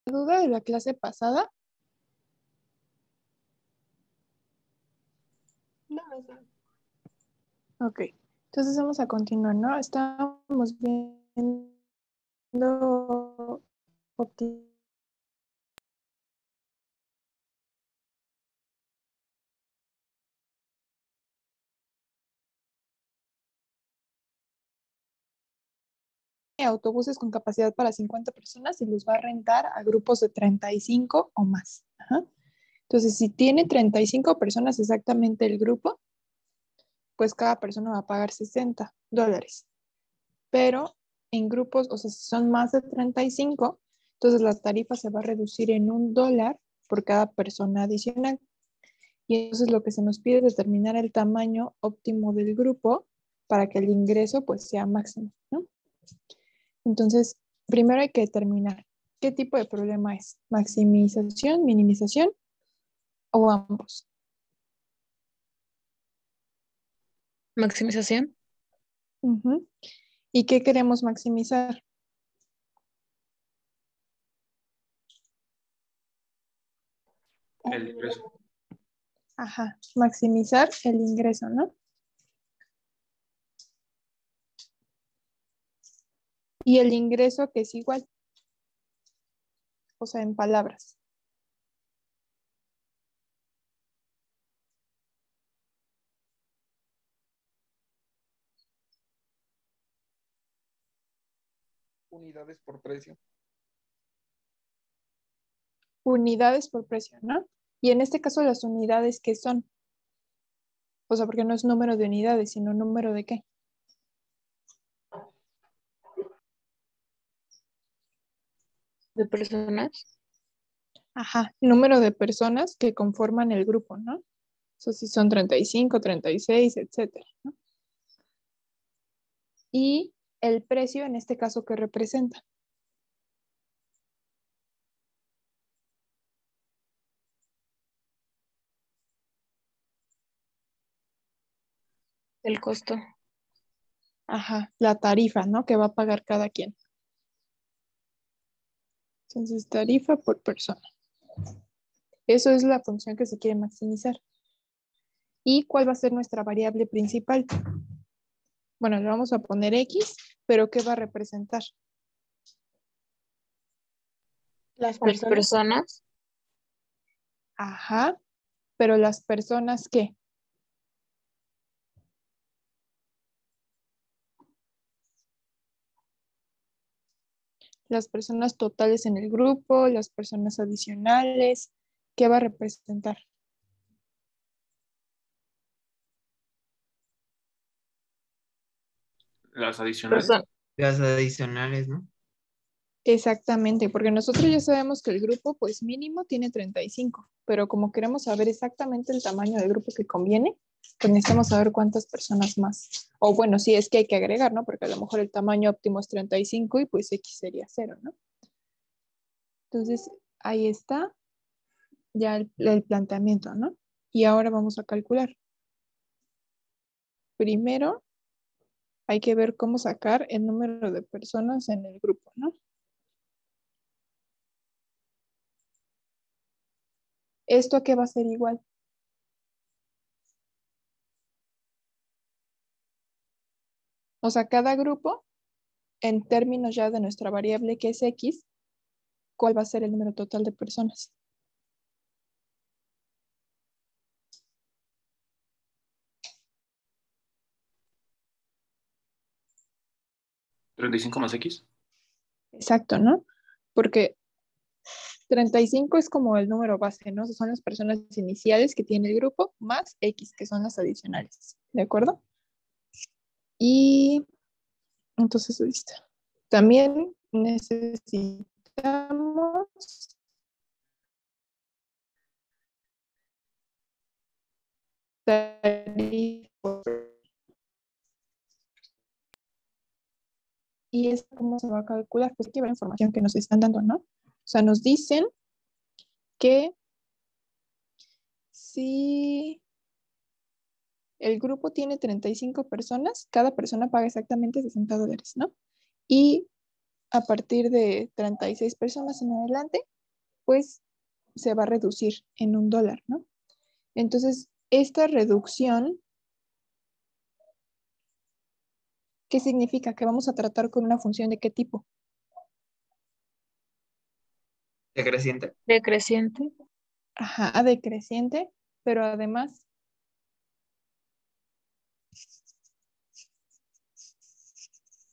duda de la clase pasada? No. Ok, entonces vamos a continuar, ¿no? Estábamos viendo autobuses con capacidad para 50 personas y los va a rentar a grupos de 35 o más. Ajá. Entonces, si tiene 35 personas exactamente el grupo, pues cada persona va a pagar $60. Pero en grupos, o sea, si son más de 35, entonces la tarifa se va a reducir en $1 por cada persona adicional. Y entonces lo que se nos pide es determinar el tamaño óptimo del grupo para que el ingreso pues sea máximo, ¿no? Entonces, primero hay que determinar qué tipo de problema es, maximización, minimización o ambos. Maximización. Uh-huh. ¿Y qué queremos maximizar? El ingreso. Ajá, maximizar el ingreso, ¿no? Y el ingreso que es igual, o sea, en palabras. Unidades por precio. Unidades por precio, ¿no? Y en este caso las unidades, ¿qué son? O sea, porque no es número de unidades, sino número de qué. De personas. Ajá, número de personas que conforman el grupo, ¿no? Eso sí son 35, 36, etcétera, ¿no? Y el precio, en este caso, ¿qué representa? El costo. Ajá, la tarifa, ¿no? Que va a pagar cada quien. Entonces, tarifa por persona. Eso es la función que se quiere maximizar. ¿Y cuál va a ser nuestra variable principal? Bueno, le vamos a poner X, pero ¿qué va a representar? Las personas. Ajá, pero las personas, ¿qué? Las personas totales en el grupo, las personas adicionales, ¿qué va a representar? Las adicionales. Las adicionales, ¿no? Exactamente, porque nosotros ya sabemos que el grupo, pues mínimo tiene 35, pero como queremos saber exactamente el tamaño del grupo que conviene, pues necesitamos saber cuántas personas más. O bueno, si es que hay que agregar, ¿no? Porque a lo mejor el tamaño óptimo es 35 y pues X sería 0, ¿no? Entonces, ahí está ya el planteamiento, ¿no? Y ahora vamos a calcular. Primero, hay que ver cómo sacar el número de personas en el grupo, ¿no? ¿Esto a qué va a ser igual? O sea, cada grupo, en términos ya de nuestra variable que es X, ¿cuál va a ser el número total de personas? ¿35 más X? Exacto, ¿no? Porque 35 es como el número base, ¿no? Son las personas iniciales que tiene el grupo más X, que son las adicionales, ¿de acuerdo? Y entonces, listo. También necesitamos tarifa. ¿Y esto cómo se va a calcular? Pues hay que ver la información que nos están dando, ¿no? O sea, nos dicen que si el grupo tiene 35 personas, cada persona paga exactamente $60, ¿no? Y a partir de 36 personas en adelante, pues se va a reducir en $1, ¿no? Entonces, esta reducción, ¿qué significa? Que vamos a tratar con una función de qué tipo. Decreciente. Decreciente. Ajá, decreciente, pero además,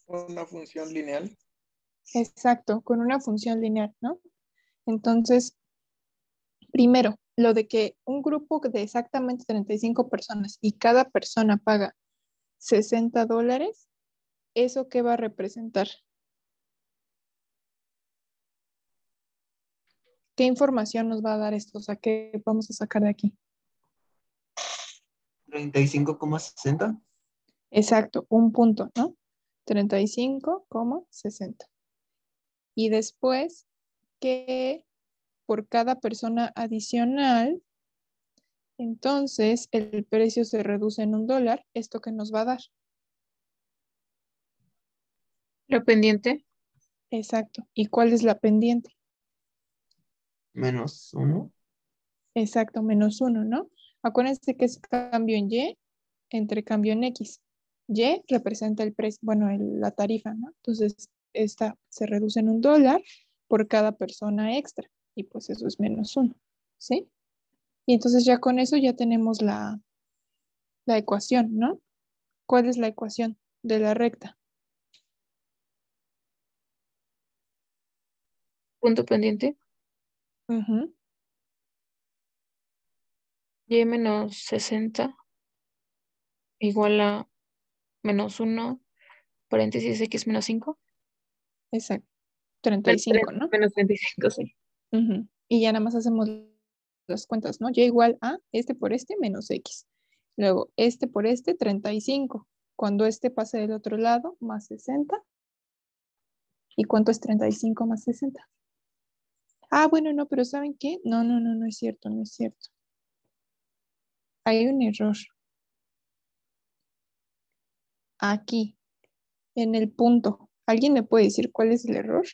Una función lineal. exacto, con una función lineal, ¿no? Entonces, primero, lo de que un grupo de exactamente 35 personas y cada persona paga $60, ¿eso qué va a representar? ¿Qué información nos va a dar esto? O sea, ¿qué vamos a sacar de aquí? 35,60. Exacto, un punto, ¿no? 35,60. Y después que por cada persona adicional, entonces el precio se reduce en $1. ¿Esto qué nos va a dar? La pendiente. Exacto. ¿Y cuál es la pendiente? -1. Exacto, -1, ¿no? Acuérdense que es cambio en Y entre cambio en X. Y representa el precio, bueno, la tarifa, ¿no? Entonces, esta se reduce en $1 por cada persona extra. Y pues eso es -1, ¿sí? Y entonces ya con eso ya tenemos la ecuación, ¿no? ¿Cuál es la ecuación de la recta? Punto pendiente. Ujú, Y menos 60 igual a -1 paréntesis x menos 5. exacto. 35, ¿no? Menos 35, sí. Ujú. Y ya nada más hacemos las cuentas, ¿no? Y igual a este por este menos X. Luego, este por este, 35. Cuando este pase del otro lado, más 60. ¿Y cuánto es 35 más 60? Ah, bueno, no, pero ¿saben qué? No, no, no, no es cierto, no es cierto. Hay un error aquí, en el punto. ¿Alguien me puede decir cuál es el error?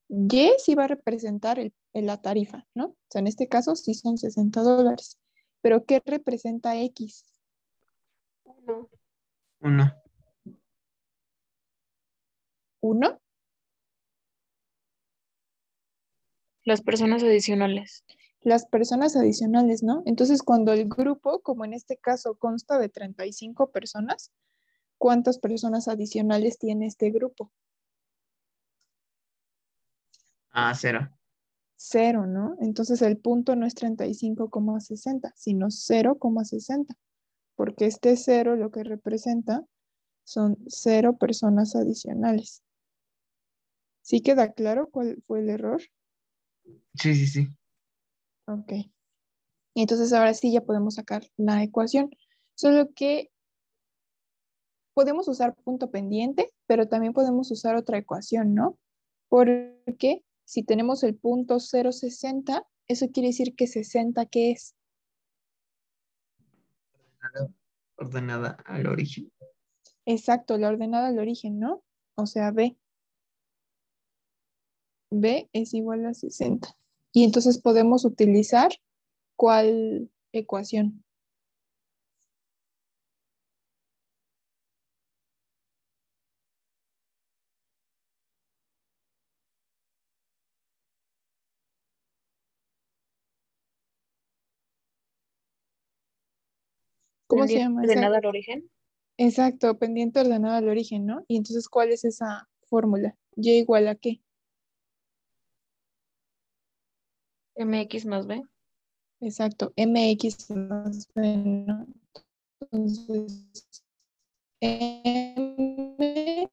Y sí va a representar la tarifa, ¿no? O sea, en este caso sí son $60. Pero ¿qué representa X? 1. 1. ¿1? Las personas adicionales. Las personas adicionales, ¿no? Entonces, cuando el grupo, como en este caso, consta de 35 personas, ¿cuántas personas adicionales tiene este grupo? 0. 0, ¿no? Entonces, el punto no es 35,60, sino 0,60, porque este 0 lo que representa son 0 personas adicionales. ¿Sí queda claro cuál fue el error? Sí, sí, sí. Ok. Y entonces ahora sí ya podemos sacar la ecuación. Solo que podemos usar punto pendiente, pero también podemos usar otra ecuación, ¿no? Porque si tenemos el punto 0,60, eso quiere decir que 60, ¿qué es? Ordenada al origen. Exacto, la ordenada al origen, ¿no? O sea, B. B es igual a 60. Y entonces podemos utilizar ¿cuál ecuación? ¿Cómo se Pendiente llama de esa? nada al origen. Exacto, pendiente ordenada al origen, ¿no? Y entonces, ¿cuál es esa fórmula? ¿Y igual a qué? Mx más b. Exacto, mx más b, ¿no? Entonces, mx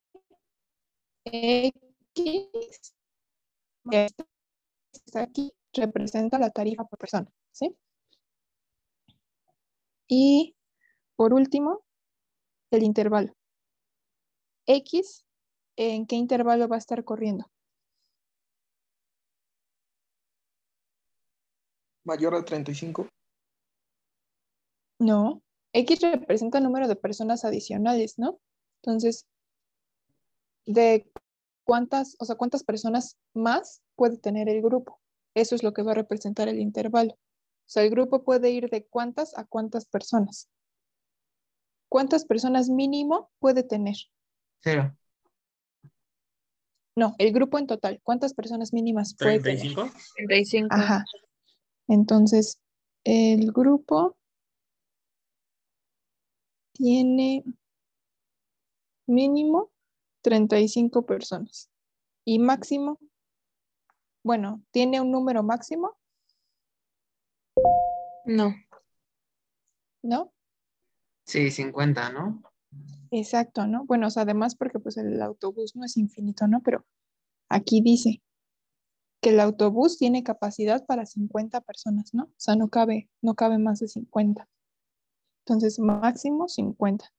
ya está aquí, representa la tarifa por persona, ¿sí? Y por último, el intervalo. X, ¿en qué intervalo va a estar corriendo? Mayor a 35. No, X representa el número de personas adicionales, ¿no? Entonces, de cuántas personas más puede tener el grupo. Eso es lo que va a representar el intervalo. O sea, el grupo puede ir de cuántas a cuántas personas. ¿Cuántas personas mínimo puede tener? 0. No, el grupo en total. ¿Cuántas personas mínimas puede tener? 35. 35. Ajá. Entonces, el grupo tiene mínimo 35 personas y máximo, bueno, tiene un número máximo, No. ¿no? Sí, 50, ¿no? Exacto, ¿no? Bueno, o sea, además porque pues el autobús no es infinito, ¿no? Pero aquí dice que el autobús tiene capacidad para 50 personas, ¿no? O sea, no cabe más de 50. Entonces, máximo 50.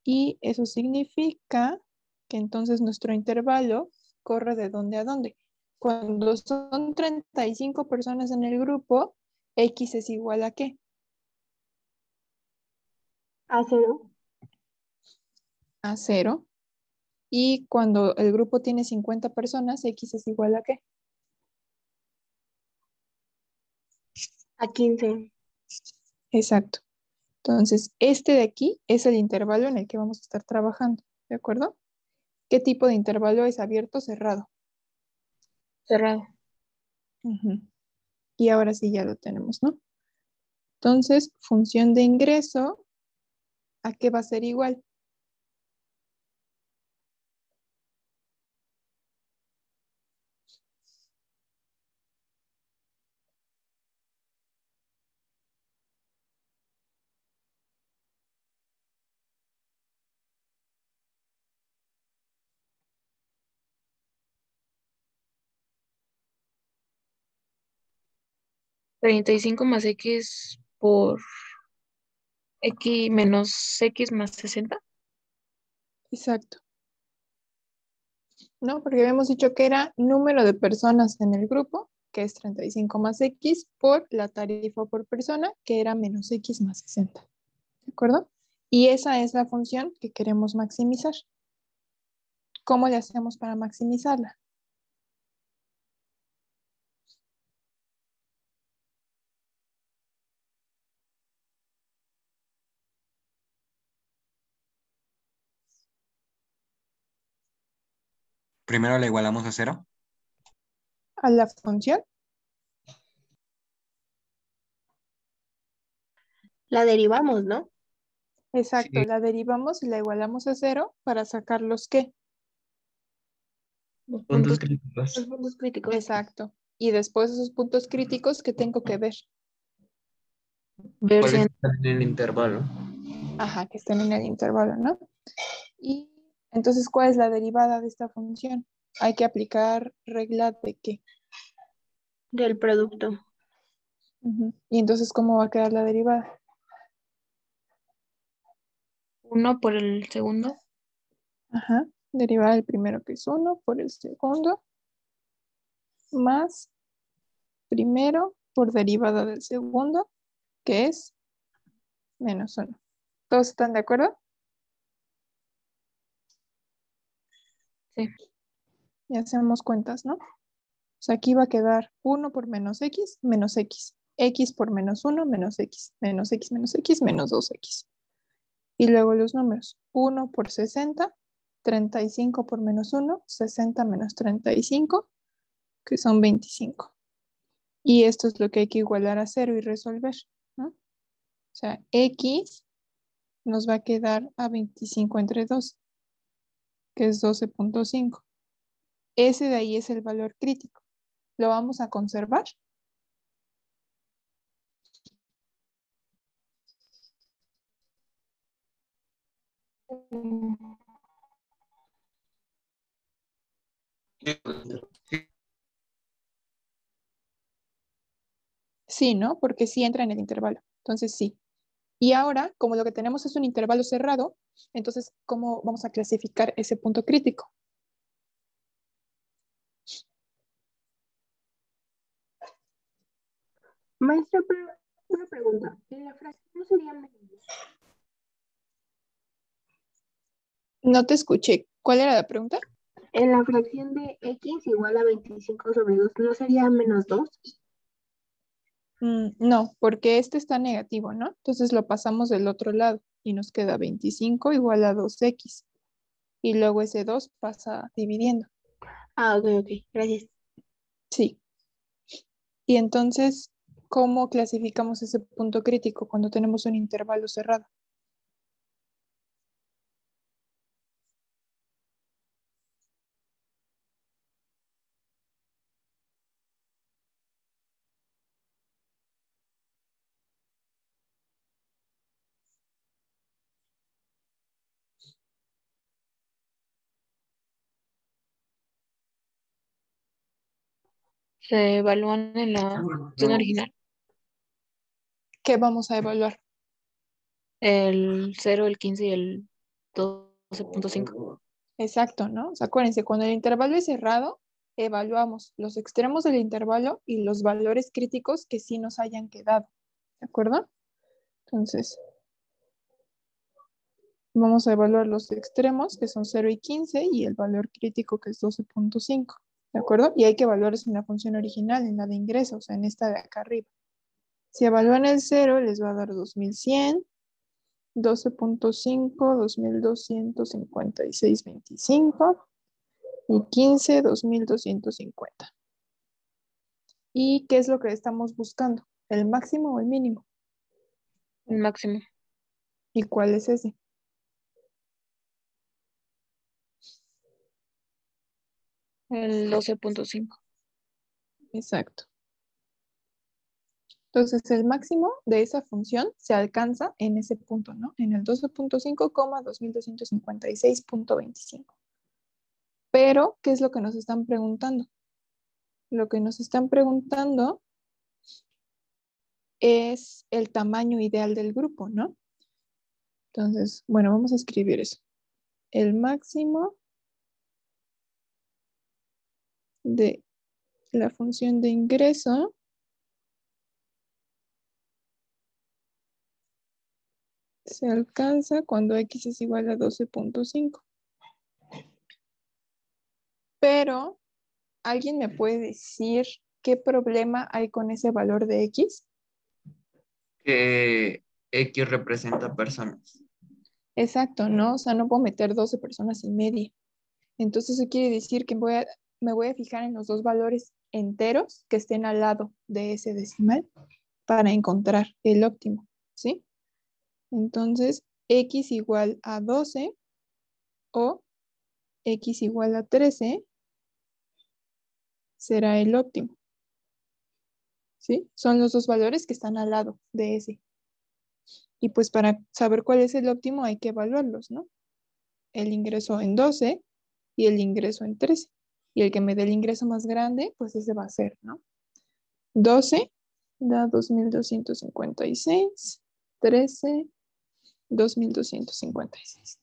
Y eso significa que entonces nuestro intervalo corre de dónde a dónde. Cuando son 35 personas en el grupo, X es igual a ¿qué? A 0. A 0. Y cuando el grupo tiene 50 personas, X es igual a ¿qué? A 15. Exacto. Entonces, este de aquí es el intervalo en el que vamos a estar trabajando, ¿de acuerdo? ¿Qué tipo de intervalo es abierto o cerrado? Cerrado. Ujú. Y ahora sí ya lo tenemos, ¿no? Entonces, función de ingreso, ¿a qué va a ser igual? ¿35 más X por X menos X más 60? Exacto. ¿No? Porque habíamos dicho que era número de personas en el grupo, que es 35 más X, por la tarifa por persona, que era menos X más 60. ¿De acuerdo? Y esa es la función que queremos maximizar. ¿Cómo le hacemos para maximizarla? Primero la igualamos a 0. A la función. La derivamos, ¿no? Exacto, Sí. la derivamos y la igualamos a 0 para sacar los qué. Los Puntos puntos, críticos. los puntos críticos. Exacto. Y después esos puntos críticos que tengo que ver. Ver si ¿Cuál está en el intervalo? Ajá, que estén en el intervalo, ¿no? Y entonces, ¿cuál es la derivada de esta función? Hay que aplicar regla de qué. del producto. Ujú. Y entonces, ¿cómo va a quedar la derivada? 1 por el segundo. Ajá. Derivada del primero que es 1 por el segundo más primero por derivada del segundo que es menos 1. ¿Todos están de acuerdo? Sí. Y hacemos cuentas, ¿no? O sea, aquí va a quedar 1 por menos x, x por menos 1, menos x, menos x, menos x, menos 2x. Y luego los números, 1 por 60, 35 por menos 1, 60 menos 35, que son 25. Y esto es lo que hay que igualar a 0 y resolver, ¿no? O sea, x nos va a quedar a 25 entre 2, que es 12.5. Ese de ahí es el valor crítico. ¿Lo vamos a conservar? Sí, ¿no? Porque sí entra en el intervalo. Entonces sí. Y ahora, como lo que tenemos es un intervalo cerrado, entonces, ¿cómo vamos a clasificar ese punto crítico? Maestra, pero Una pregunta. ¿En la fracción no sería menos 2? No te escuché. ¿Cuál era la pregunta? En la fracción de x igual a 25 sobre 2, ¿no sería menos 2? No, porque este está negativo, ¿no? Entonces lo pasamos del otro lado y nos queda 25 igual a 2x. Y luego ese 2 pasa dividiendo. Ah, ok, ok. Gracias. Sí. Y entonces, ¿cómo clasificamos ese punto crítico cuando tenemos un intervalo cerrado? Se evalúan en la función original. ¿Qué vamos a evaluar? El 0, el 15 y el 12.5. Exacto, ¿no? O sea, acuérdense, cuando el intervalo es cerrado, evaluamos los extremos del intervalo y los valores críticos que sí nos hayan quedado. ¿De acuerdo? Entonces, vamos a evaluar los extremos, que son 0 y 15, y el valor crítico, que es 12.5. ¿De acuerdo? Y hay que evaluarlos en la función original, en la de ingreso, o sea, en esta de acá arriba. Si evalúan el 0, les va a dar 2100, 12.5, 2256.25 y 15, 2250. ¿Y qué es lo que estamos buscando? ¿El máximo o el mínimo? El máximo. ¿Y cuál es ese? El 12.5. Exacto. Entonces, el máximo de esa función se alcanza en ese punto, ¿no? En el 12.5, 2256.25. Pero, ¿qué es lo que nos están preguntando? Lo que nos están preguntando es el tamaño ideal del grupo, ¿no? Entonces, bueno, vamos a escribir eso. El máximo de la función de ingreso se alcanza cuando x es igual a 12.5. Pero, ¿alguien me puede decir qué problema hay con ese valor de x? Que X representa personas. Exacto, ¿no? O sea, no puedo meter 12 personas y media. Entonces, eso quiere decir que me voy a fijar en los dos valores enteros que estén al lado de ese decimal para encontrar el óptimo, ¿sí? Entonces, x igual a 12 o x igual a 13 será el óptimo, ¿sí? Son los dos valores que están al lado de ese. Y pues para saber cuál es el óptimo hay que evaluarlos, ¿no? El ingreso en 12 y el ingreso en 13. Y el que me dé el ingreso más grande, pues ese va a ser, ¿no? 12 da 2256, 13, 2256.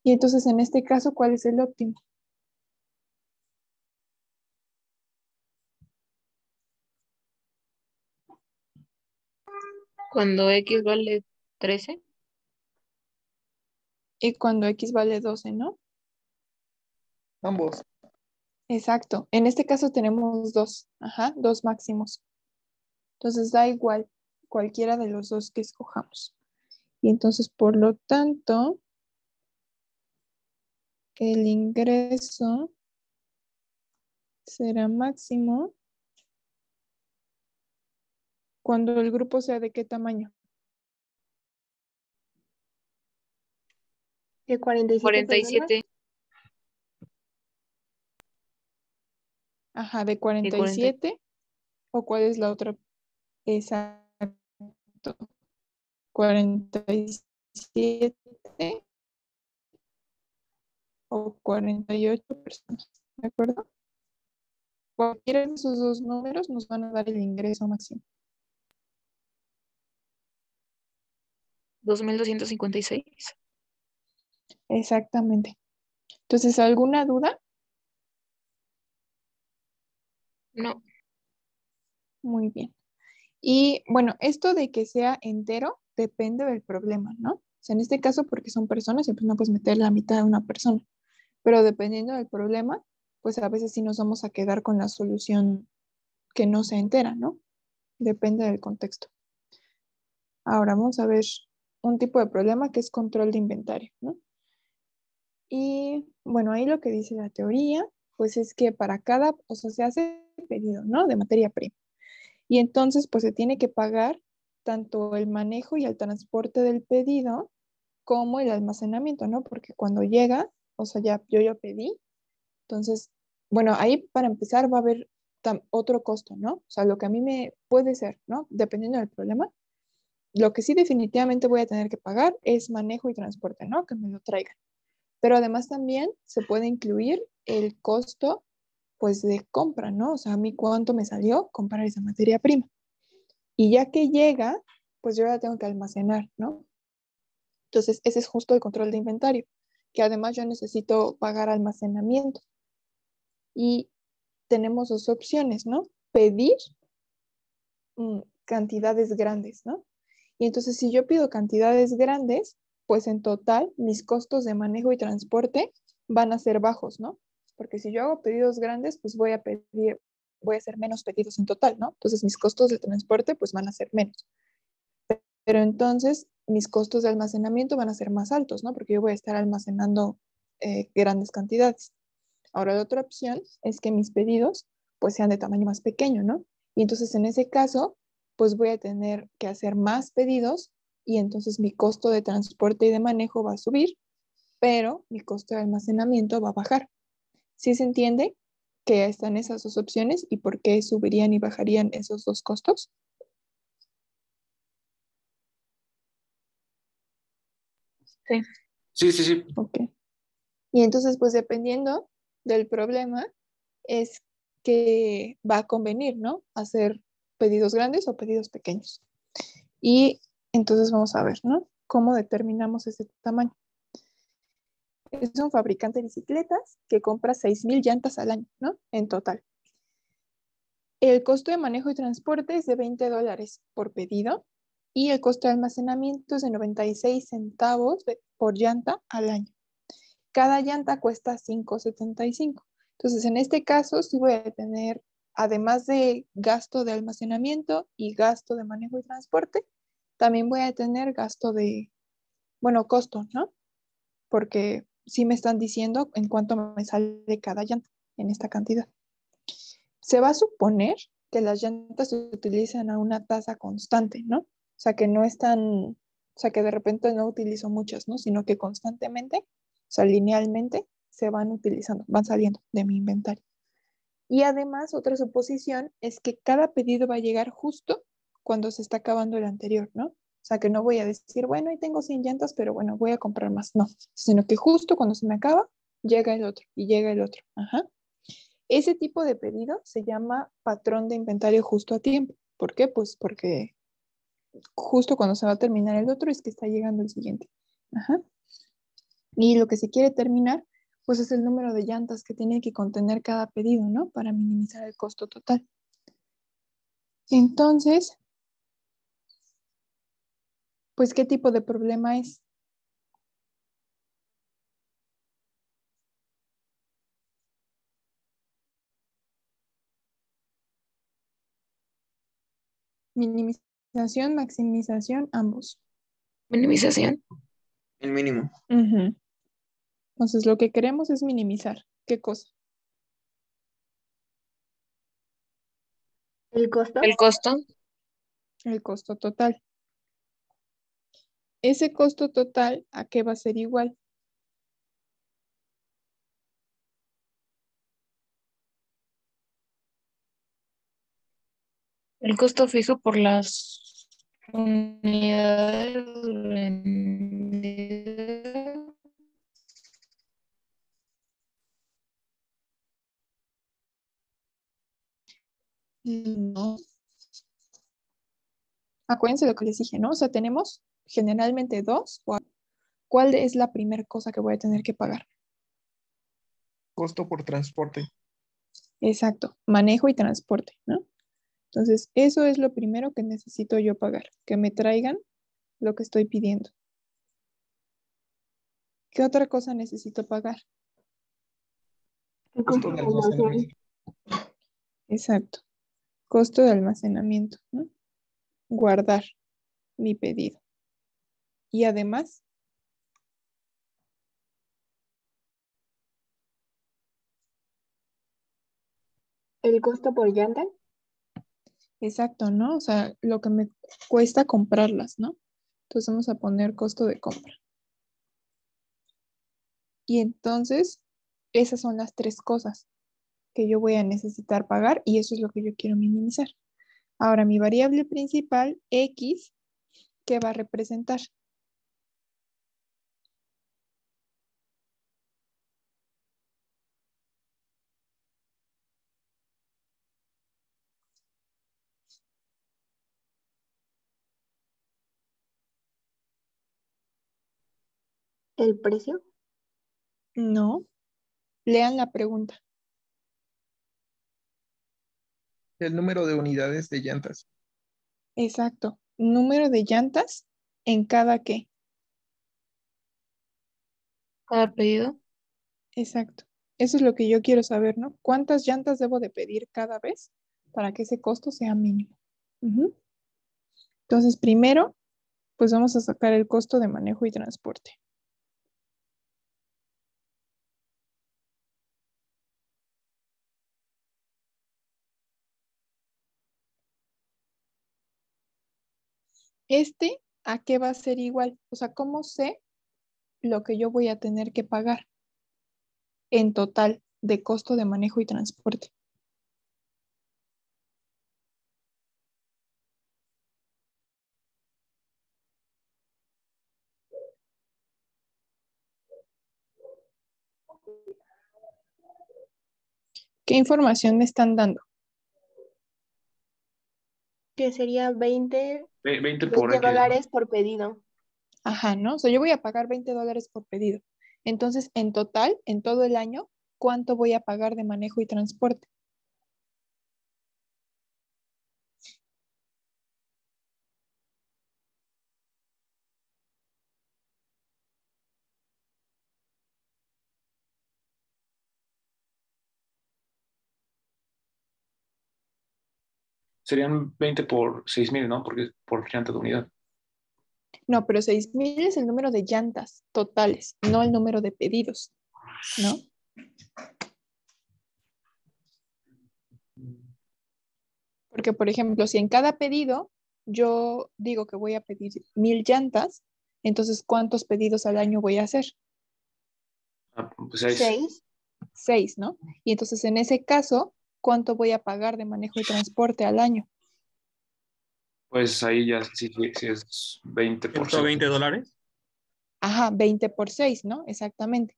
Y entonces en este caso, ¿cuál es el óptimo? Cuando X vale 13. Y cuando x vale 12, ¿no? Ambos. Exacto. En este caso tenemos dos, dos máximos. Entonces da igual cualquiera de los dos que escojamos. Y entonces, por lo tanto, el ingreso será máximo cuando el grupo sea de qué tamaño. ¿De 47 personas? 47. Ajá, de 40. 47. ¿O cuál es la otra? Exacto. 47 o 48 personas. ¿De acuerdo? Cualquiera de esos dos números nos van a dar el ingreso máximo. 2256. Exactamente. Entonces, ¿alguna duda? No. Muy bien. Y bueno, esto de que sea entero depende del problema, ¿no? O sea, en este caso, porque son personas, siempre no puedes meter la mitad de una persona, pero dependiendo del problema, pues a veces sí nos vamos a quedar con la solución que no sea entera, ¿no? Depende del contexto. Ahora vamos a ver un tipo de problema que es control de inventario, ¿no? Y bueno, ahí lo que dice la teoría, pues es que para cada, o sea, se hace pedido, ¿no? De materia prima. Y entonces, pues se tiene que pagar tanto el manejo y el transporte del pedido como el almacenamiento, ¿no? Porque cuando llega, o sea, yo ya pedí, entonces, bueno, ahí para empezar va a haber otro costo, ¿no? O sea, lo que a mí me puede ser, ¿no? Dependiendo del problema, lo que sí definitivamente voy a tener que pagar es manejo y transporte, ¿no? Que me lo traigan. Pero además también se puede incluir el costo, pues, de compra, ¿no? O sea, a mí cuánto me salió comprar esa materia prima. Y ya que llega, pues yo la tengo que almacenar, ¿no? Entonces, ese es justo el control de inventario, que además yo necesito pagar almacenamiento. Y tenemos dos opciones, ¿no? Pedir cantidades grandes, ¿no? Y entonces, si yo pido cantidades grandes, pues en total mis costos de manejo y transporte van a ser bajos, ¿no? Porque si yo hago pedidos grandes, pues voy a hacer menos pedidos en total, ¿no? Entonces mis costos de transporte pues van a ser menos. Pero entonces mis costos de almacenamiento van a ser más altos, ¿no? Porque yo voy a estar almacenando grandes cantidades. Ahora la otra opción es que mis pedidos pues sean de tamaño más pequeño, ¿no? Y entonces en ese caso pues voy a tener que hacer más pedidos y entonces mi costo de transporte y de manejo va a subir, pero mi costo de almacenamiento va a bajar. ¿Sí se entiende que están esas dos opciones y por qué subirían y bajarían esos dos costos? Sí. Sí, sí, sí. Ok. Y entonces pues dependiendo del problema es que va a convenir, ¿no? Hacer pedidos grandes o pedidos pequeños. Y entonces vamos a ver, ¿no? ¿Cómo determinamos ese tamaño? Es un fabricante de bicicletas que compra 6,000 llantas al año, ¿no? En total. El costo de manejo y transporte es de $20 por pedido y el costo de almacenamiento es de 96 centavos por llanta al año. Cada llanta cuesta $5.75. Entonces, en este caso, sí voy a tener, además de gasto de almacenamiento y gasto de manejo y transporte, también voy a tener gasto de, bueno, costo, ¿no? Porque sí me están diciendo en cuánto me sale cada llanta en esta cantidad. Se va a suponer que las llantas se utilizan a una tasa constante, ¿no? O sea, que no están, o sea, que de repente no utilizo muchas, ¿no? Sino que constantemente, o sea, linealmente, se van utilizando, van saliendo de mi inventario. Y además, otra suposición es que cada pedido va a llegar justo cuando se está acabando el anterior, ¿no? O sea, que no voy a decir, bueno, ahí tengo 100 llantas, pero bueno, voy a comprar más. No, sino que justo cuando se me acaba, llega el otro y llega el otro. Ajá. Ese tipo de pedido se llama patrón de inventario justo a tiempo. ¿Por qué? Pues porque justo cuando se va a terminar el otro es que está llegando el siguiente. Ajá. Y lo que se quiere terminar, pues es el número de llantas que tiene que contener cada pedido, ¿no? Para minimizar el costo total. Entonces, pues, ¿qué tipo de problema es? Minimización, maximización, ambos. Minimización. El mínimo. Ujú. Entonces, lo que queremos es minimizar. ¿Qué cosa? ¿El costo? El costo. El costo total. Ese costo total, ¿a qué va a ser igual? El costo fijo por las unidades vendidas. No. Acuérdense lo que les dije, ¿no? O sea, tenemos generalmente dos. ¿Cuál es la primera cosa que voy a tener que pagar? Costo por transporte. Exacto, manejo y transporte, ¿no? Entonces, eso es lo primero que necesito yo pagar, que me traigan lo que estoy pidiendo. ¿Qué otra cosa necesito pagar? El Costo costo de de almacén. almacenamiento. Exacto. Costo de almacenamiento, ¿no? Guardar mi pedido. Y además, El costo por llanta. exacto, ¿no? O sea, lo que me cuesta comprarlas, ¿no? Entonces vamos a poner costo de compra. Y entonces, esas son las tres cosas que yo voy a necesitar pagar y eso es lo que yo quiero minimizar. Ahora, mi variable principal, X, ¿qué va a representar? El precio. No, lean la pregunta. El número de unidades de llantas. Exacto. Número de llantas en cada qué. Cada pedido. Exacto. Eso es lo que yo quiero saber, ¿no? ¿Cuántas llantas debo de pedir cada vez para que ese costo sea mínimo? Ujú. Entonces, primero, pues vamos a sacar el costo de manejo y transporte. ¿A qué va a ser igual? O sea, ¿cómo sé lo que yo voy a tener que pagar en total de costo de manejo y transporte? ¿Qué información me están dando? Que sería 20 por X, ¿no? $20 por pedido. Ajá, ¿no? O sea, yo voy a pagar $20 por pedido. Entonces, en total, en todo el año, ¿cuánto voy a pagar de manejo y transporte? Serían 20 por 6,000, ¿no? Porque es por llanta de unidad. No, pero 6,000 es el número de llantas totales, no el número de pedidos, ¿no? Porque, por ejemplo, si en cada pedido yo digo que voy a pedir 1,000 llantas, entonces, ¿cuántos pedidos al año voy a hacer? Ah, pues 6. 6. 6, ¿no? Y entonces, en ese caso, ¿cuánto voy a pagar de manejo y transporte al año? Pues ahí ya sí es 20 por 6. $120. Ajá, 20 por 6, ¿no? Exactamente.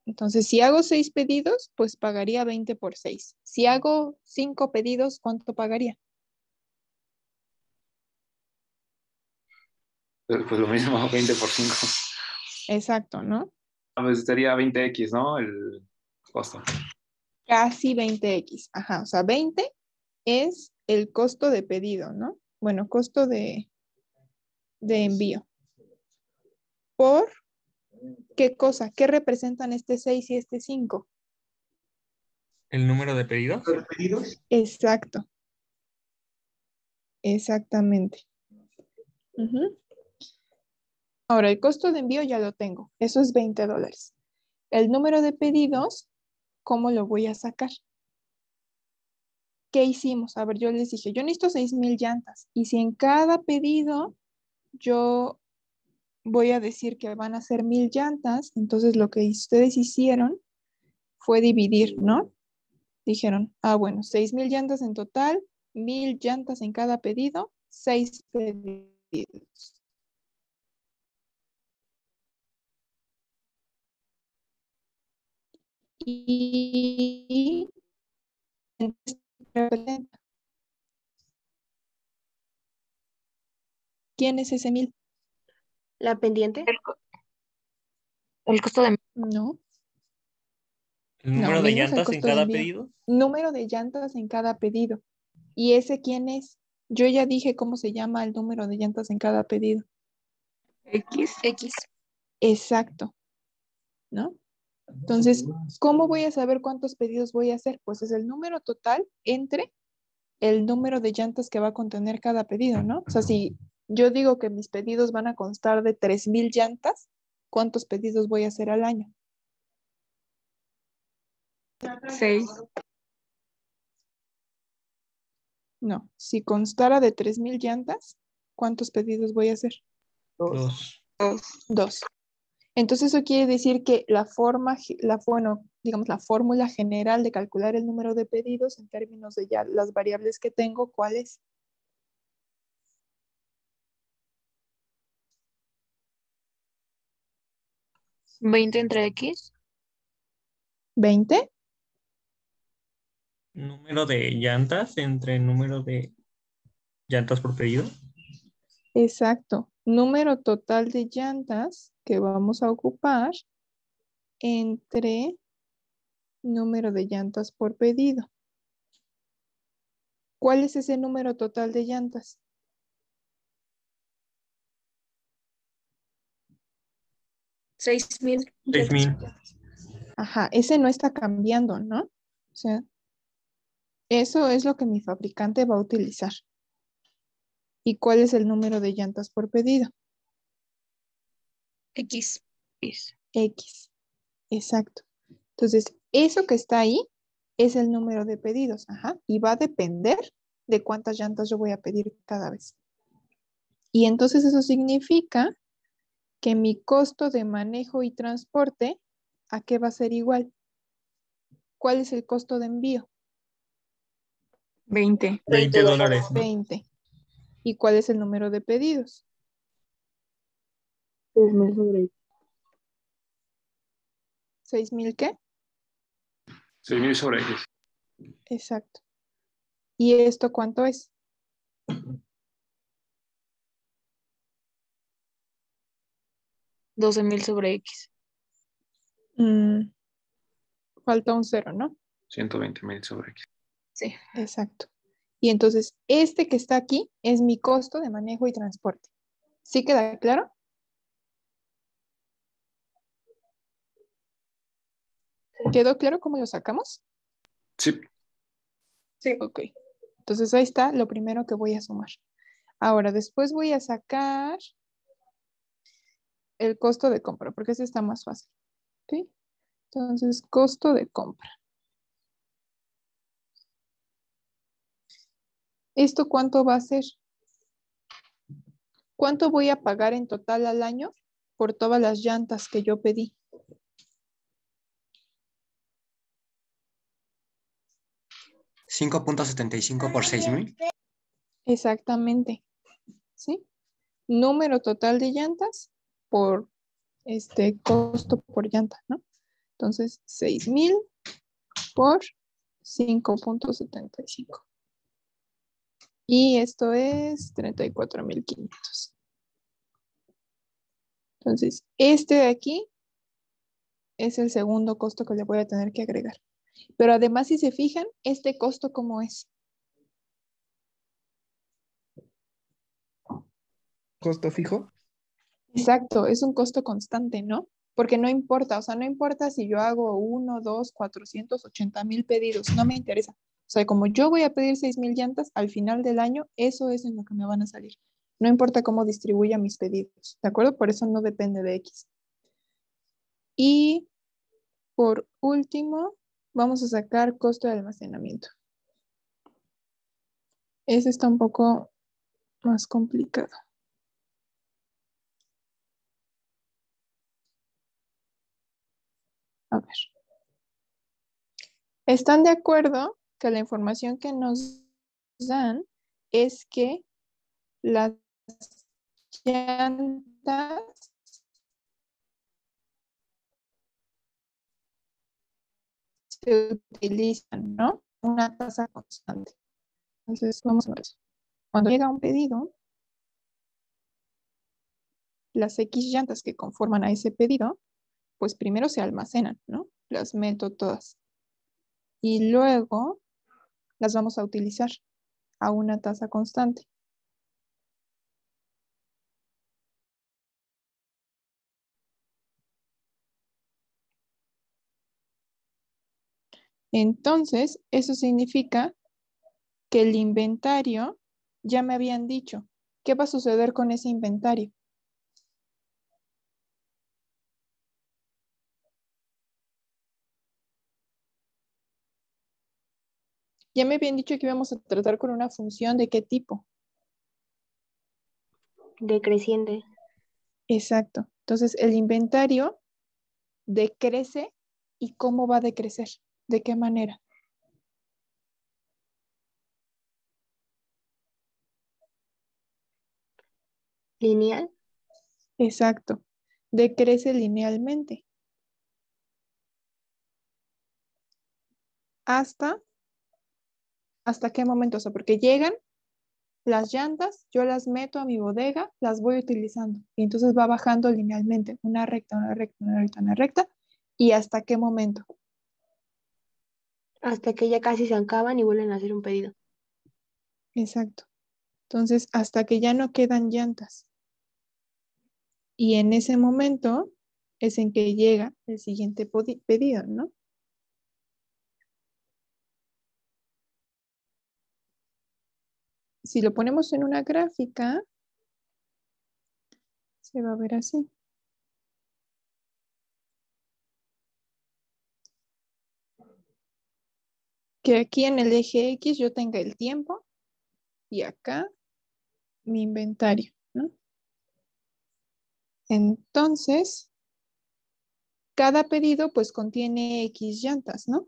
Entonces, si hago 6 pedidos, pues pagaría 20 por 6. Si hago 5 pedidos, ¿cuánto pagaría? Pues lo mismo, 20 por 5. Exacto, ¿no? Pues estaría 20X, ¿no? El costo. Casi 20x. Ajá, o sea, 20 es el costo de pedido, ¿no? Bueno, costo de envío. ¿Por qué cosa? ¿Qué representan este 6 y este 5? ¿El número de pedidos? Exacto, exactamente. Ujú. Ahora, el costo de envío ya lo tengo. Eso es $20. El número de pedidos, ¿cómo lo voy a sacar? ¿Qué hicimos? A ver, yo les dije, yo necesito 6,000 llantas. Y si en cada pedido yo voy a decir que van a ser 1,000 llantas, entonces lo que ustedes hicieron fue dividir, ¿no? Dijeron, bueno, 6,000 llantas en total, 1,000 llantas en cada pedido, 6 pedidos. Y ¿quién es ese 1,000? La pendiente. El costo de No, ¿El no, número de 1,000 no es el llantas en costo de cada envío. pedido? Número de llantas en cada pedido. ¿Y ese quién es? Yo ya dije cómo se llama el número de llantas en cada pedido. X. Exacto, ¿no? Entonces, ¿cómo voy a saber cuántos pedidos voy a hacer? Pues es el número total entre el número de llantas que va a contener cada pedido, ¿no? O sea, si yo digo que mis pedidos van a constar de 3,000 llantas, ¿cuántos pedidos voy a hacer al año? 6. No, si constara de 3,000 llantas, ¿cuántos pedidos voy a hacer? 2. 2. Entonces eso quiere decir que digamos, la fórmula general de calcular el número de pedidos en términos de ya las variables que tengo, ¿cuál es? 20 entre X. 20. Número de llantas entre número de llantas por pedido. Exacto. Número total de llantas que vamos a ocupar entre número de llantas por pedido. ¿Cuál es ese número total de llantas? 6,000. 6,000. Ajá, ese no está cambiando, ¿no? O sea, eso es lo que mi fabricante va a utilizar. ¿Y cuál es el número de llantas por pedido? X. X. Exacto. Entonces, eso que está ahí es el número de pedidos. Ajá. Y va a depender de cuántas llantas yo voy a pedir cada vez. Y entonces eso significa que mi costo de manejo y transporte, ¿a qué va a ser igual? ¿Cuál es el costo de envío? 20. 20 dólares. 20. ¿Y cuál es el número de pedidos? 6,000 sobre X. 6,000 ¿qué? 6,000 sobre X. Exacto. ¿Y esto cuánto es? 12,000 sobre X. Falta un 0, ¿no? 120,000 sobre X. Sí. Exacto. Y entonces, este que está aquí es mi costo de manejo y transporte. ¿Sí queda claro? ¿Quedó claro cómo lo sacamos? Sí. Sí. Ok. Entonces, ahí está lo primero que voy a sumar. Ahora, después voy a sacar el costo de compra, porque ese está más fácil. ¿Ok? Entonces, costo de compra. ¿Esto cuánto va a ser? ¿Cuánto voy a pagar en total al año por todas las llantas que yo pedí? $5.75 por 6,000. Exactamente. ¿Sí? Número total de llantas por costo por llanta, ¿no? Entonces, 6,000 por 5.75. Y esto es 34,500. Entonces, este de aquí es el segundo costo que le voy a tener que agregar. Pero además, si se fijan, este costo, ¿cómo es? ¿Costo fijo? Exacto, es un costo constante, ¿no? Porque no importa, o sea, no importa si yo hago 1, 2, 480,000 pedidos, no me interesa. O sea, como yo voy a pedir 6,000 llantas, al final del año, eso es en lo que me van a salir. No importa cómo distribuya mis pedidos, ¿de acuerdo? Por eso no depende de X. Y por último, vamos a sacar costo de almacenamiento. Ese está un poco más complicado. A ver. ¿Están de acuerdo que la información que nos dan es que las llantas se utilizan, ¿no? Una tasa constante? Entonces, vamos a ver eso. Cuando llega un pedido, las X llantas que conforman a ese pedido, pues primero se almacenan, ¿no? Las meto todas. Y luego las vamos a utilizar. a una tasa constante. Entonces, eso significa que el inventario, ya me habían dicho, ¿qué va a suceder con ese inventario? Ya me habían dicho que íbamos a tratar con una función de qué tipo. Decreciente. Exacto. Entonces, el inventario decrece y cómo va a decrecer, de qué manera. Lineal. Exacto. Decrece linealmente. ¿Hasta qué momento? O sea, porque llegan las llantas, yo las meto a mi bodega, las voy utilizando. Y entonces va bajando linealmente, una recta, una recta, una recta, una recta. ¿Y hasta qué momento? Hasta que ya casi se acaban y vuelven a hacer un pedido. Exacto. Entonces, hasta que ya no quedan llantas. Y en ese momento es en que llega el siguiente pedido, ¿no? Si lo ponemos en una gráfica, se va a ver así. Que aquí en el eje X yo tenga el tiempo y acá mi inventario, ¿no? Entonces, cada pedido pues contiene X llantas, ¿no?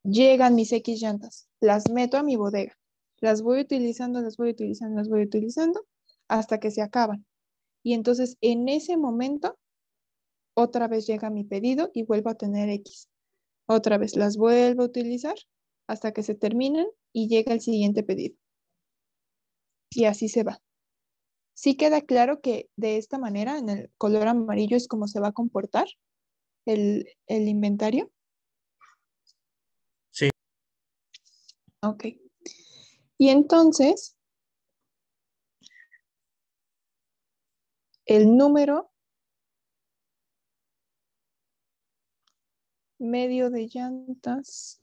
Llegan mis X llantas, las meto a mi bodega, las voy utilizando, las voy utilizando, las voy utilizando hasta que se acaban. Y entonces en ese momento otra vez llega mi pedido y vuelvo a tener X. Otra vez las vuelvo a utilizar hasta que se terminan y llega el siguiente pedido. Y así se va. Sí queda claro que de esta manera, en el color amarillo, es como se va a comportar el inventario. Sí. Ok. Y entonces, el número medio de llantas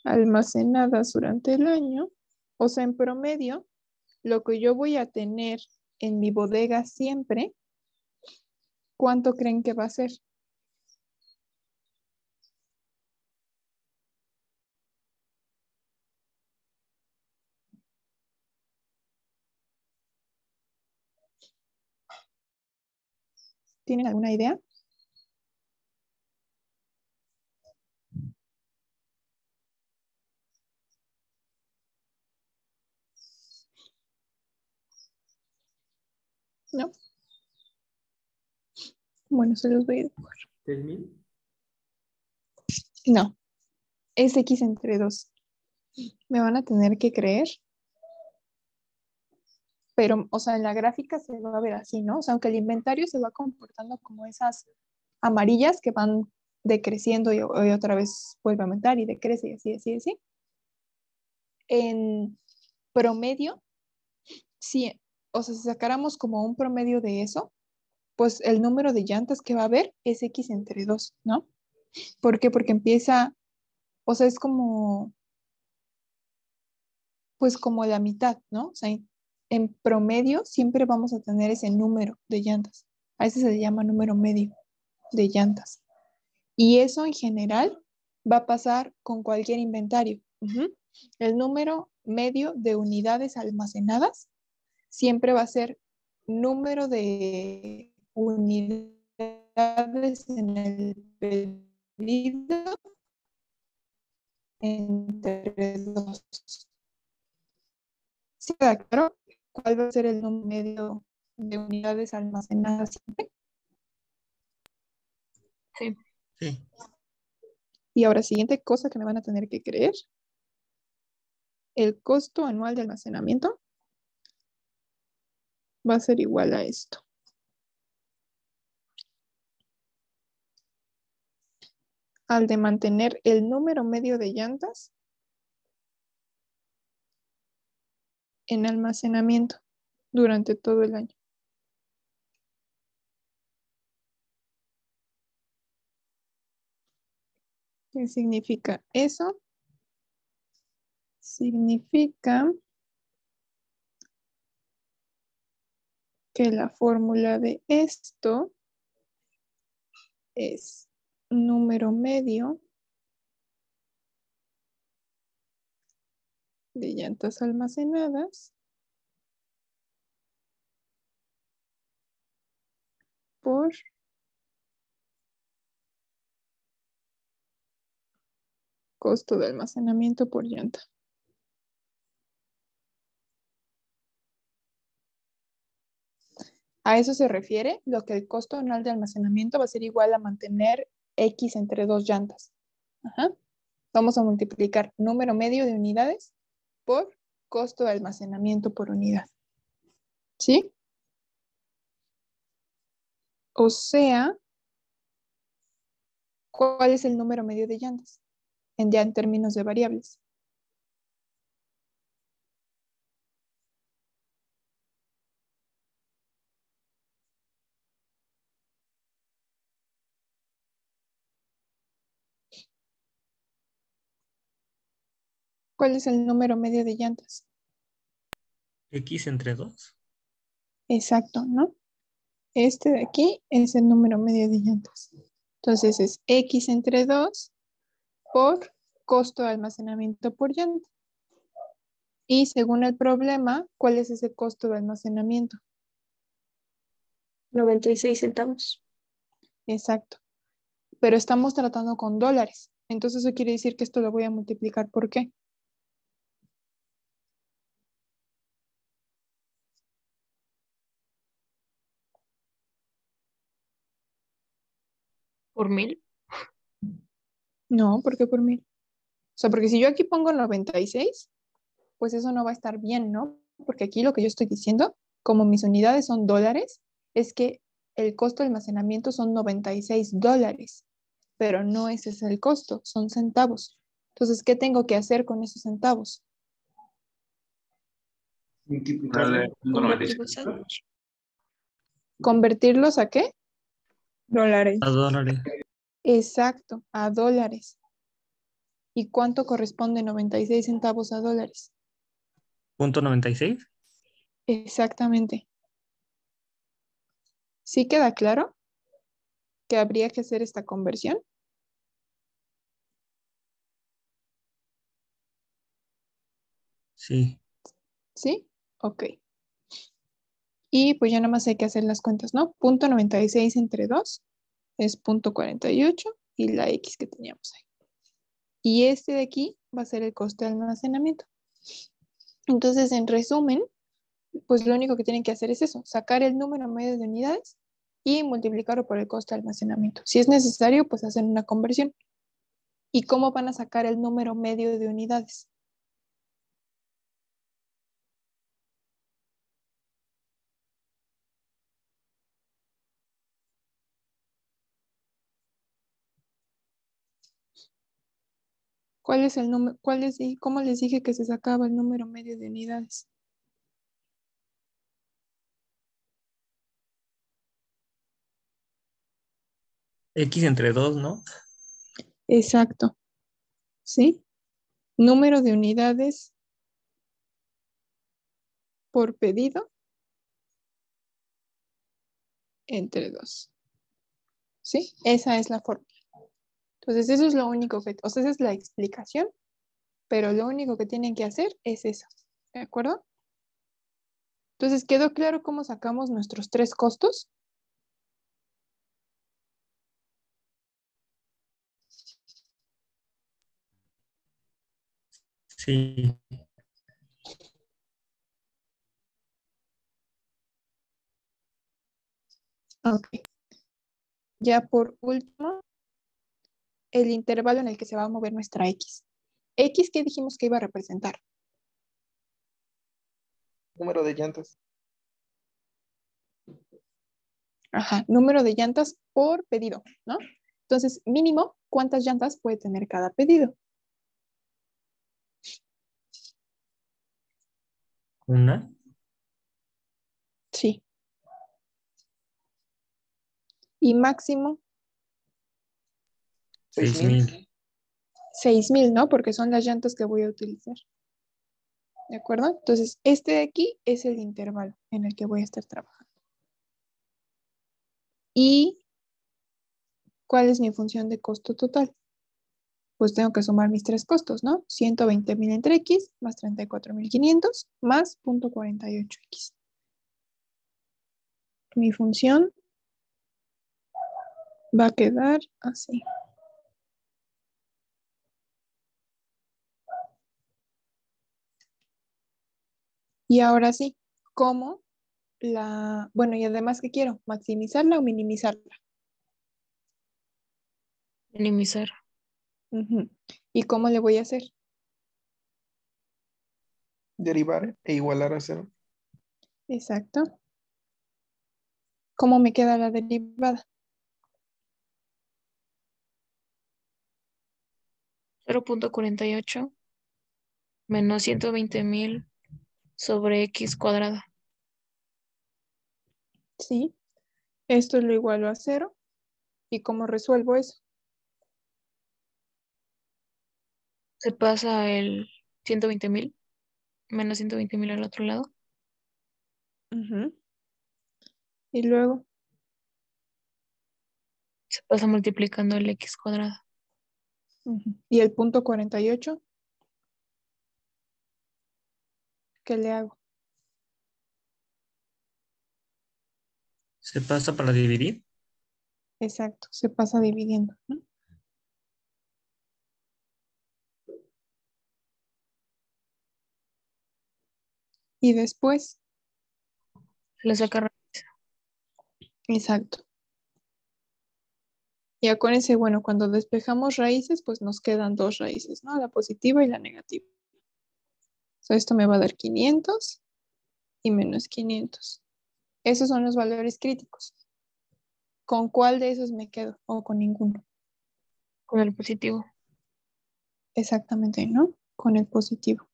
almacenadas durante el año, o sea, en promedio, lo que yo voy a tener en mi bodega siempre, ¿cuánto creen que va a ser? ¿Tienen alguna idea? ¿No? Bueno, se los voy a dibujar. ¿6,000? No, es X entre 2. Me van a tener que creer, pero, o sea, en la gráfica se va a ver así, ¿no? O sea, aunque el inventario se va comportando como esas amarillas que van decreciendo y otra vez vuelve a aumentar y decrece y así, así, así. En promedio, sí, o sea, si sacáramos como un promedio de eso, pues el número de llantas que va a haber es X entre 2, ¿no? ¿Por qué? Porque empieza, o sea, es como, pues como la mitad, ¿no? O sea, en promedio siempre vamos a tener ese número de llantas. A ese se le llama número medio de llantas. Y eso en general va a pasar con cualquier inventario. El número medio de unidades almacenadas siempre va a ser número de unidades en el pedido entre 2. ¿Sí queda claro cuál va a ser el número medio de unidades almacenadas siempre? Sí. Sí. Y ahora, siguiente cosa que me van a tener que creer. El costo anual de almacenamiento va a ser igual a esto. al de mantener el número medio de llantas en almacenamiento durante todo el año. ¿Qué significa eso? Significa que la fórmula de esto es número medio de llantas almacenadas por costo de almacenamiento por llanta. A eso se refiere lo que el costo anual de almacenamiento va a ser igual a mantener X entre dos llantas. Ajá. Vamos a multiplicar número medio de unidades por costo de almacenamiento por unidad. ¿Sí? O sea, ¿cuál es el número medio de llantas? Ya en términos de variables. ¿Cuál es el número medio de llantas? X entre 2. Exacto, ¿no? Este de aquí es el número medio de llantas. Entonces es X entre 2 por costo de almacenamiento por llanta. Y según el problema, ¿cuál es ese costo de almacenamiento? 96 centavos. Exacto. Pero estamos tratando con dólares. Entonces eso quiere decir que esto lo voy a multiplicar. ¿Por qué? ¿Por 1000? No, ¿por qué por 1000? O sea, porque si yo aquí pongo 96, pues eso no va a estar bien, ¿no? Porque aquí lo que yo estoy diciendo, como mis unidades son dólares, es que el costo de almacenamiento son 96 dólares, pero no ese es el costo, son centavos. Entonces, ¿qué tengo que hacer con esos centavos? Dale, Convertirlos a 96. ¿Convertirlos a qué? dólares. A dólares. Exacto, a dólares. ¿Y cuánto corresponde 96 centavos a dólares? Punto 96. Exactamente. ¿Sí queda claro que habría que hacer esta conversión? Sí. ¿Sí? Ok. Y pues ya nada más hay que hacer las cuentas, ¿no? Punto 96 entre 2 es punto 48 y la X que teníamos ahí. Y este de aquí va a ser el coste de almacenamiento. Entonces, en resumen, pues lo único que tienen que hacer es eso, sacar el número medio de unidades y multiplicarlo por el coste de almacenamiento. Si es necesario, pues hacen una conversión. ¿Y cómo van a sacar el número medio de unidades? ¿Cuál es el número? ¿Cómo les dije que se sacaba el número medio de unidades? X entre 2, ¿no? Exacto. ¿Sí? Número de unidades por pedido entre 2. ¿Sí? Esa es la fórmula. Entonces, eso es lo único que, o sea, esa es la explicación, pero lo único que tienen que hacer es eso. ¿De acuerdo? Entonces, ¿quedó claro cómo sacamos nuestros tres costos? Sí. Ok. Ya por último, el intervalo en el que se va a mover nuestra X. X, ¿qué dijimos que iba a representar? Número de llantas. Ajá, número de llantas por pedido, ¿no? Entonces, mínimo ¿cuántas llantas puede tener cada pedido? Una. Sí. Y máximo 6,000. 6,000, ¿no? Porque son las llantas que voy a utilizar. ¿De acuerdo? Entonces, este de aquí es el intervalo en el que voy a estar trabajando. ¿Y cuál es mi función de costo total? Pues tengo que sumar mis tres costos, ¿no? 120,000 entre X más 34,500 más 0,48X. Mi función va a quedar así. Y ahora sí, ¿cómo la... Bueno, y además, ¿qué quiero? ¿Maximizarla o minimizarla? Minimizar. Ujú. ¿Y cómo le voy a hacer? Derivar e igualar a cero. Exacto. ¿Cómo me queda la derivada? 0,48 menos 120,000 sobre X cuadrada. Sí. Esto lo igualo a 0. ¿Y cómo resuelvo eso? Se pasa el 120,000 menos 120,000 al otro lado. Ujú. Y luego, Se pasa multiplicando el X cuadrada. ujú. ¿Y el punto 48? ¿Qué le hago? Se pasa para dividir. Exacto, se pasa dividiendo, ¿no? Y después, Se le saca exacto. Y acuérdense, bueno, cuando despejamos raíces, pues nos quedan dos raíces, ¿no? La positiva y la negativa. So, esto me va a dar 500 y menos 500. Esos son los valores críticos. ¿Con cuál de esos me quedo? O con ninguno. con el positivo. Exactamente, ¿no? Con el positivo.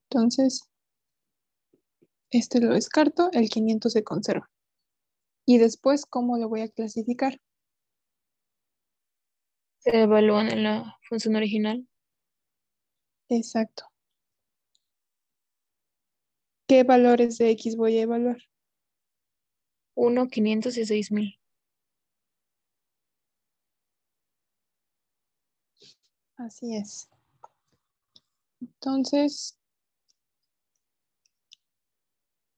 Entonces, este lo descarto, el 500 se conserva. Y después, ¿cómo lo voy a clasificar? Se evalúan en la función original. Exacto. ¿Qué valores de X voy a evaluar? 1, 500 y 6,000. Así es. Entonces,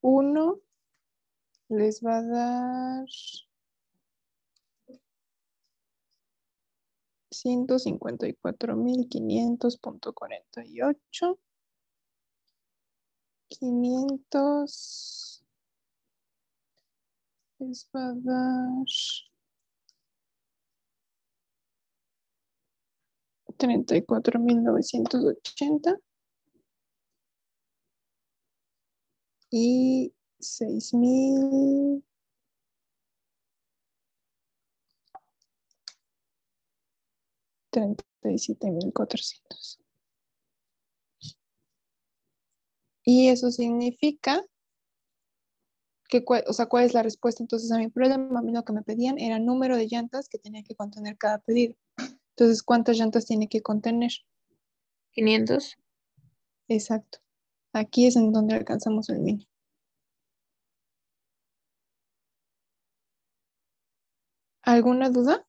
1 les va a dar 154,500.48. 500 les va a dar 34,980 y 6,000 37,400. Y eso significa que, o sea, ¿cuál es la respuesta entonces a mi problema? A mí lo que me pedían era el número de llantas que tenía que contener cada pedido. Entonces, ¿cuántas llantas tiene que contener? 500. Exacto. Aquí es en donde alcanzamos el mínimo. ¿Alguna duda?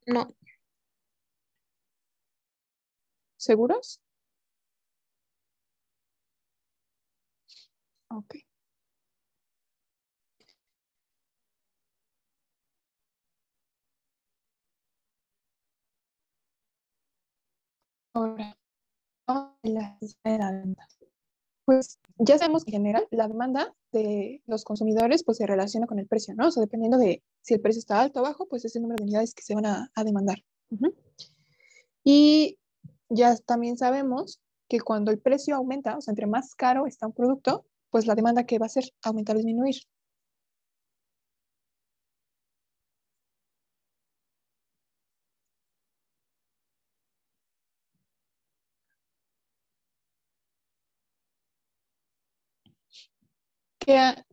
No, ¿Seguros? Ok. Ahora, vamos a la necesidad de la demanda. Pues ya sabemos que en general la demanda de los consumidores pues se relaciona con el precio, ¿no? O sea, dependiendo de si el precio está alto o bajo, pues es el número de unidades que se van a demandar. Ujú. Y ya también sabemos que cuando el precio aumenta, o sea, entre más caro está un producto, pues la demanda que va a ser aumentar o disminuir.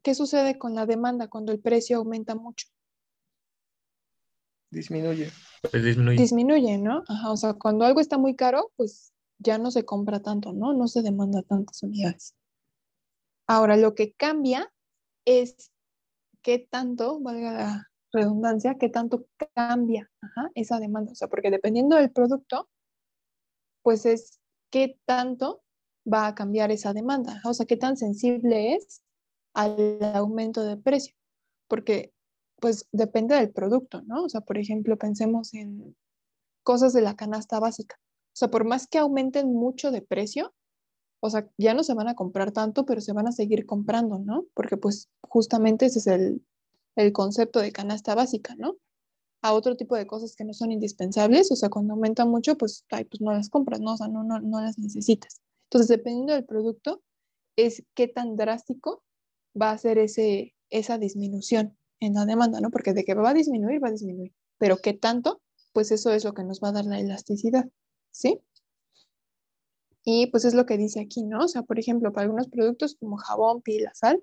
¿qué sucede con la demanda cuando el precio aumenta mucho? Disminuye. Pues disminuye. Disminuye, ¿no? Ajá, o sea, cuando algo está muy caro, pues ya no se compra tanto, ¿no? No se demanda tantas unidades. Ahora, lo que cambia es qué tanto, valga la redundancia, qué tanto cambia, ajá, esa demanda. O sea, porque dependiendo del producto, pues es qué tanto va a cambiar esa demanda. Ajá, o sea, qué tan sensible es al aumento de precio. Porque, pues, depende del producto, ¿no? O sea, por ejemplo, pensemos en cosas de la canasta básica. O sea, por más que aumenten mucho de precio, o sea, ya no se van a comprar tanto, pero se van a seguir comprando, ¿no? Porque pues justamente ese es el concepto de canasta básica, ¿no? A otro tipo de cosas que no son indispensables, o sea, cuando aumenta mucho, pues, ay, pues no las compras, ¿no? O sea, no las necesitas. Entonces, dependiendo del producto, es qué tan drástico va a ser esa disminución en la demanda, ¿no? Porque de que va a disminuir, pero qué tanto, pues eso es lo que nos va a dar la elasticidad, ¿sí? Y pues es lo que dice aquí, ¿no? O sea, por ejemplo, para algunos productos como jabón, pila, sal,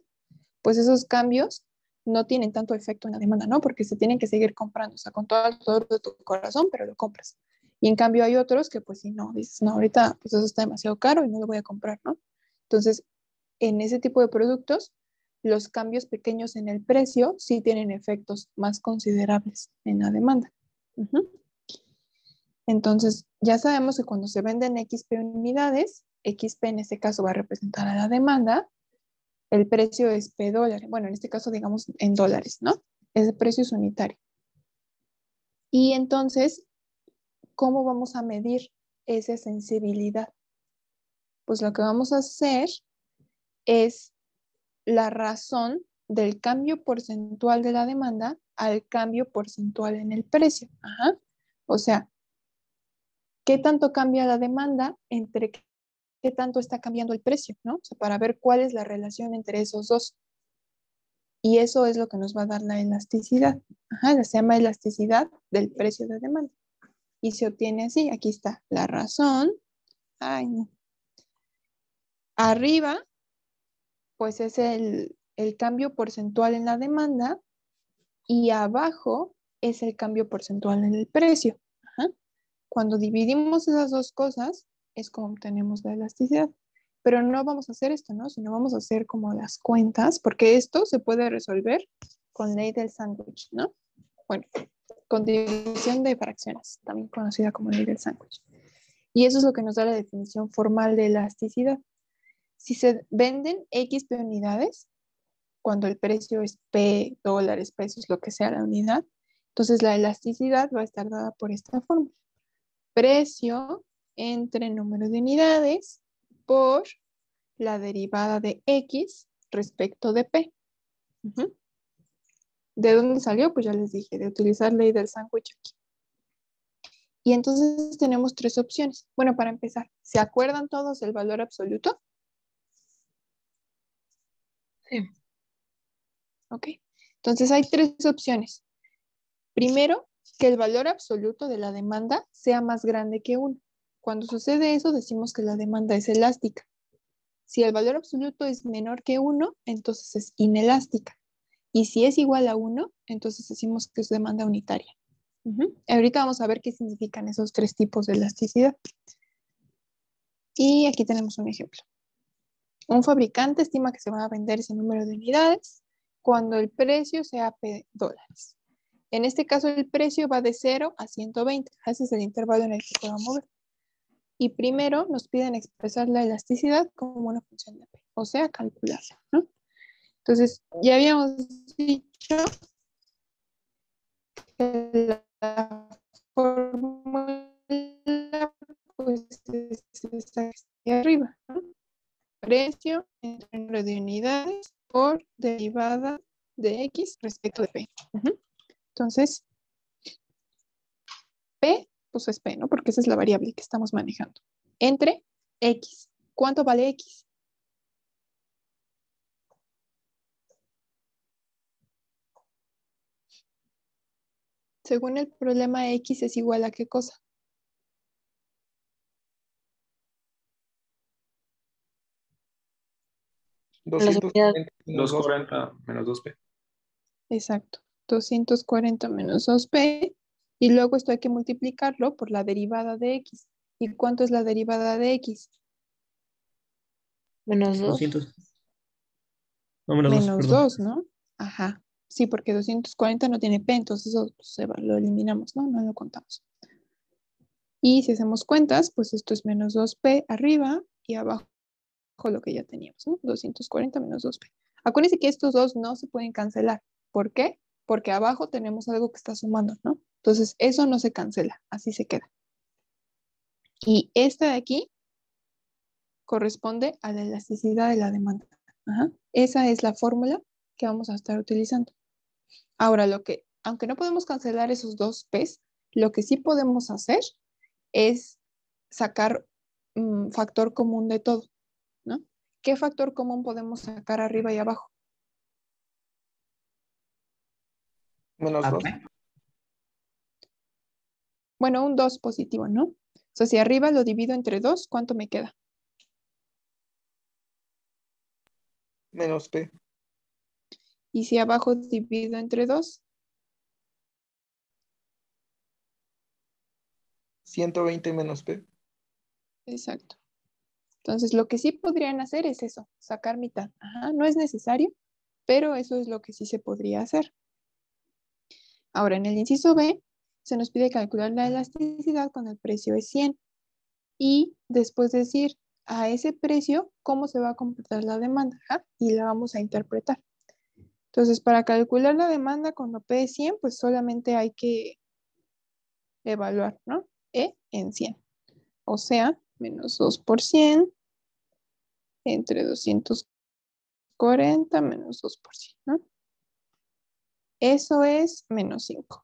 pues esos cambios no tienen tanto efecto en la demanda, ¿no? Porque se tienen que seguir comprando, o sea, con todo el dolor de tu corazón, pero lo compras. Y en cambio hay otros que pues si no, dices, no, ahorita pues eso está demasiado caro y no lo voy a comprar, ¿no? Entonces, en ese tipo de productos, los cambios pequeños en el precio sí tienen efectos más considerables en la demanda. Ujú. Entonces, ya sabemos que cuando se venden XP unidades, XP en este caso va a representar a la demanda, el precio es P dólares, bueno, en este caso digamos en dólares, ¿no? Ese precio es unitario. Y entonces, ¿cómo vamos a medir esa sensibilidad? Pues lo que vamos a hacer es la razón del cambio porcentual de la demanda al cambio porcentual en el precio. Ajá. O sea, ¿qué tanto cambia la demanda entre qué tanto está cambiando el precio, ¿no? O sea, para ver cuál es la relación entre esos dos. Y eso es lo que nos va a dar la elasticidad. Ajá, se llama elasticidad del precio de demanda. Y se obtiene así. Aquí está la razón. Ay, no. Arriba, pues es el cambio porcentual en la demanda y abajo es el cambio porcentual en el precio. Ajá. Cuando dividimos esas dos cosas, es como obtenemos la elasticidad. Pero no vamos a hacer esto, ¿no? Sino vamos a hacer como las cuentas, porque esto se puede resolver con ley del sándwich, ¿no? Bueno, con división de fracciones, también conocida como ley del sándwich. Y eso es lo que nos da la definición formal de elasticidad. Si se venden XP unidades, cuando el precio es P, dólares, pesos, lo que sea la unidad, entonces la elasticidad va a estar dada por esta fórmula. Precio entre número de unidades por la derivada de X respecto de P. Uh-huh. ¿De dónde salió? Pues ya les dije, de utilizar ley del sándwich aquí. Y entonces tenemos tres opciones. Bueno, para empezar, ¿se acuerdan todos del valor absoluto? Sí. Ok. Entonces hay tres opciones. Primero, que el valor absoluto de la demanda sea más grande que 1. Cuando sucede eso, decimos que la demanda es elástica. Si el valor absoluto es menor que 1, entonces es inelástica. Y si es igual a 1, entonces decimos que es demanda unitaria. Ahorita vamos a ver qué significan esos tres tipos de elasticidad. Y aquí tenemos un ejemplo. Un fabricante estima que se va a vender ese número de unidades cuando el precio sea P dólares. En este caso, el precio va de 0 a 120. Ese es el intervalo en el que se va a mover. Y primero nos piden expresar la elasticidad como una función de P, o sea, calcularla, ¿no? Entonces, ya habíamos dicho que la fórmula pues es esta aquí arriba, ¿no? Precio entre número de unidades por derivada de X respecto de P. Entonces, P, pues es P, ¿no? Porque esa es la variable que estamos manejando. Entre X. ¿Cuánto vale X? Según el problema, X es igual a ¿qué cosa? Las unidades. 240 menos 2. 240 menos 2P. Exacto. 240 menos 2p. Y luego esto hay que multiplicarlo por la derivada de x. ¿Y cuánto es la derivada de x? Menos 2. 200. No, menos 2, Menos perdón. 2, ¿no? Ajá. Sí, porque 240 no tiene p, entonces eso lo eliminamos, ¿no? No lo contamos. Y si hacemos cuentas, pues esto es menos 2p arriba y abajo lo que ya teníamos, ¿no? 240 menos 2p. Acuérdense que estos dos no se pueden cancelar. ¿Por qué? Porque abajo tenemos algo que está sumando, ¿no? Entonces eso no se cancela, así se queda. Y esta de aquí corresponde a la elasticidad de la demanda. Ajá. Esa es la fórmula que vamos a estar utilizando. Ahora, aunque no podemos cancelar esos dos P's, lo que sí podemos hacer es sacar factor común de todo, ¿no? ¿Qué factor común podemos sacar arriba y abajo? Menos 2. Bueno, un 2 positivo, ¿no? O sea, si arriba lo divido entre 2, ¿cuánto me queda? Menos P. Y si abajo divido entre 2, 120 menos P. exacto. Entonces, lo que sí podrían hacer es eso, sacar mitad. Ajá, no es necesario, pero eso es lo que sí se podría hacer. Ahora, en el inciso B, se nos pide calcular la elasticidad cuando el precio es 100. Y después decir a ese precio cómo se va a comportar la demanda. Ajá, y la vamos a interpretar. Entonces, para calcular la demanda cuando P es 100, pues solamente hay que evaluar, ¿no? E en 100. O sea, menos 2 por 100 entre 240 menos 2 por 100, ¿no? Eso es menos 5.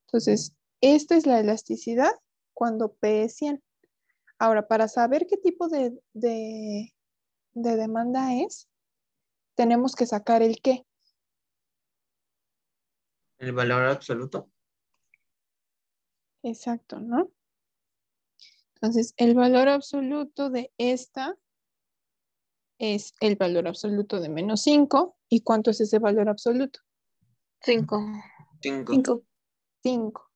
Entonces, esta es la elasticidad cuando P es 100. Ahora, para saber qué tipo de demanda es, tenemos que sacar el qué. El valor absoluto. Exacto, ¿no? Entonces, el valor absoluto de esta es el valor absoluto de menos 5. ¿Y cuánto es ese valor absoluto? 5. 5. 5.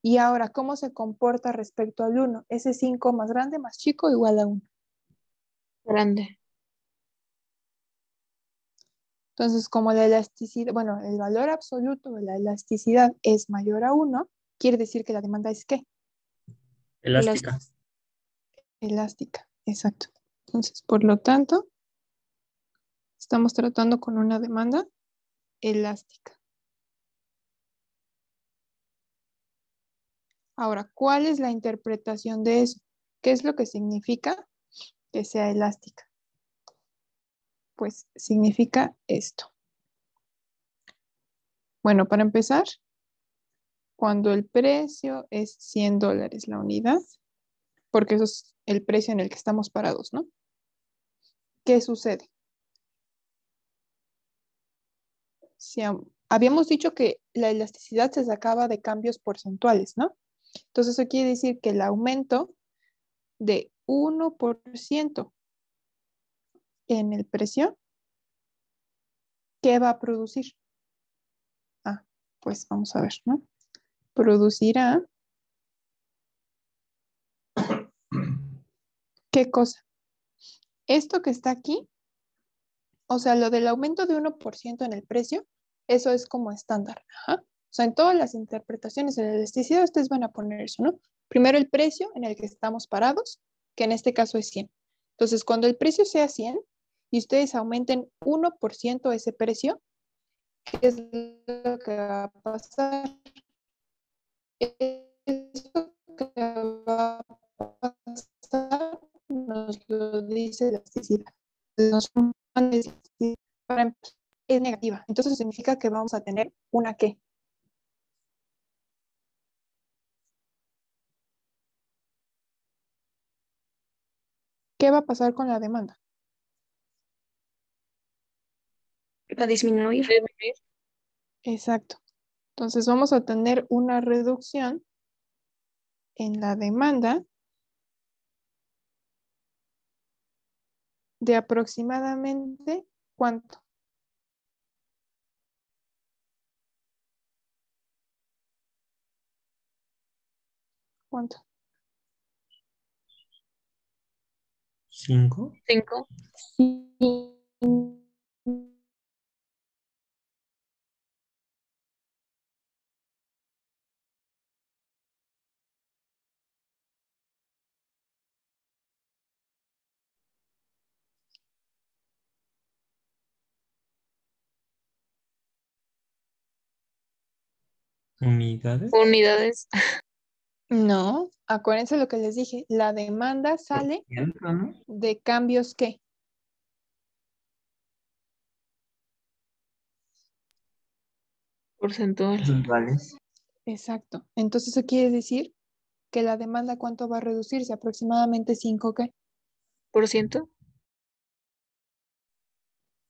Y ahora, ¿cómo se comporta respecto al 1? ¿Ese 5 más grande, más chico, igual a 1? Grande. Entonces, como la elasticidad, bueno, el valor absoluto de la elasticidad es mayor a 1, quiere decir que la demanda es ¿qué? Elástica. Elástica, exacto. Entonces, por lo tanto, estamos tratando con una demanda elástica. Ahora, ¿cuál es la interpretación de eso? ¿Qué es lo que significa que sea elástica? Pues significa esto. Bueno, para empezar, cuando el precio es $100 la unidad, porque eso es el precio en el que estamos parados, ¿no? ¿Qué sucede? Si habíamos dicho que la elasticidad se sacaba de cambios porcentuales, ¿no? Entonces eso quiere decir que el aumento de 1% en el precio, ¿qué va a producir? Pues vamos a ver, ¿no? Producirá, ¿qué cosa? Esto que está aquí, o sea, lo del aumento de 1% en el precio, eso es como estándar. Ajá. O sea, en todas las interpretaciones de la elasticidad ustedes van a poner eso, ¿no? Primero el precio en el que estamos parados, que en este caso es 100. Entonces, cuando el precio sea 100 y ustedes aumenten 1% ese precio, ¿qué es lo que va a pasar? Eso que va a pasar nos lo dice la elasticidad. Nos van a decir, es negativa. Entonces eso significa que vamos a tener una ¿qué? ¿Qué va a pasar con la demanda? Va a disminuir. Exacto. Entonces vamos a tener una reducción en la demanda de aproximadamente ¿cuánto? ¿Cuánto? 5. 5. Sí. Unidades. Unidades. No, acuérdense lo que les dije, la demanda sale ¿no? de cambios ¿qué? Porcentual. Puntuales. Exacto. Entonces eso quiere decir que la demanda ¿cuánto va a reducirse? Aproximadamente 5 ¿qué? ¿Por ciento?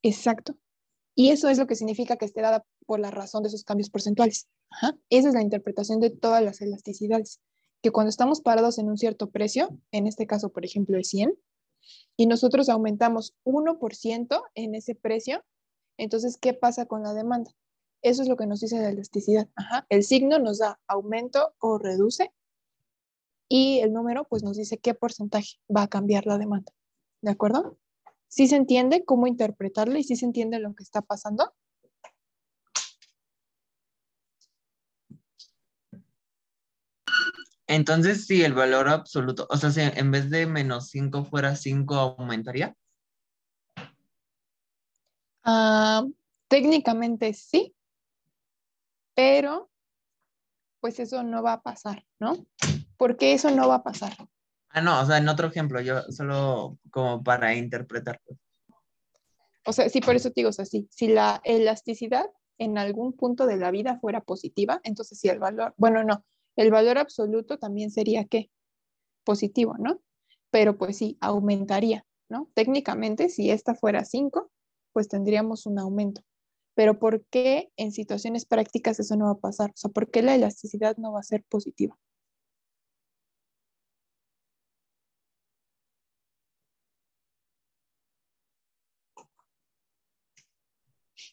Exacto. Y eso es lo que significa que esté dada por la razón de esos cambios porcentuales. Ajá. Esa es la interpretación de todas las elasticidades. Que cuando estamos parados en un cierto precio, en este caso, por ejemplo, es 100, y nosotros aumentamos 1% en ese precio, entonces, ¿qué pasa con la demanda? Eso es lo que nos dice la elasticidad. Ajá. El signo nos da aumento o reduce y el número pues nos dice qué porcentaje va a cambiar la demanda. ¿De acuerdo? ¿Sí se entiende cómo interpretarlo y sí se entiende lo que está pasando? Entonces, si el valor absoluto, o sea, si en vez de -5 fuera 5, ¿aumentaría? Ah, técnicamente sí, pero pues eso no va a pasar, ¿no? ¿Por qué eso no va a pasar? Ah, no, o sea, en otro ejemplo, yo solo como para interpretar. O sea, sí, por eso te digo, o sea, sí, si la elasticidad en algún punto de la vida fuera positiva, entonces sí el valor, bueno, no, el valor absoluto también sería ¿qué? Positivo, ¿no? Pero pues sí, aumentaría, ¿no? Técnicamente, si esta fuera 5, pues tendríamos un aumento. Pero ¿por qué en situaciones prácticas eso no va a pasar? O sea, ¿por qué la elasticidad no va a ser positiva?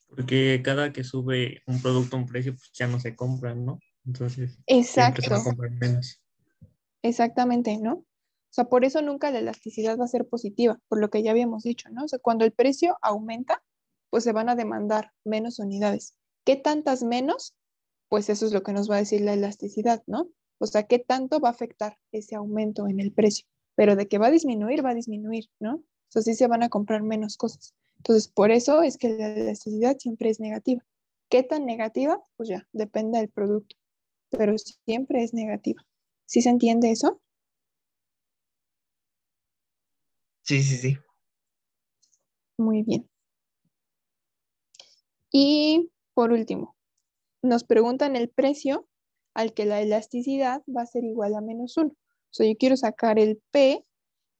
Porque cada que sube un producto a un precio, pues ya no se compran, ¿no? Entonces, siempre se va a Exacto, comprar menos. exactamente, ¿no? O sea, por eso nunca la elasticidad va a ser positiva, por lo que ya habíamos dicho, ¿no? O sea, cuando el precio aumenta, pues se van a demandar menos unidades. ¿Qué tantas menos? Pues eso es lo que nos va a decir la elasticidad, ¿no? O sea, ¿qué tanto va a afectar ese aumento en el precio? Pero de que va a disminuir, ¿no? O sea, sí se van a comprar menos cosas. Entonces, por eso es que la elasticidad siempre es negativa. ¿Qué tan negativa? Pues ya, depende del producto, pero siempre es negativa. ¿Sí se entiende eso? Sí, sí, sí. Muy bien. Y por último, nos preguntan el precio al que la elasticidad va a ser igual a -1. O sea, yo quiero sacar el P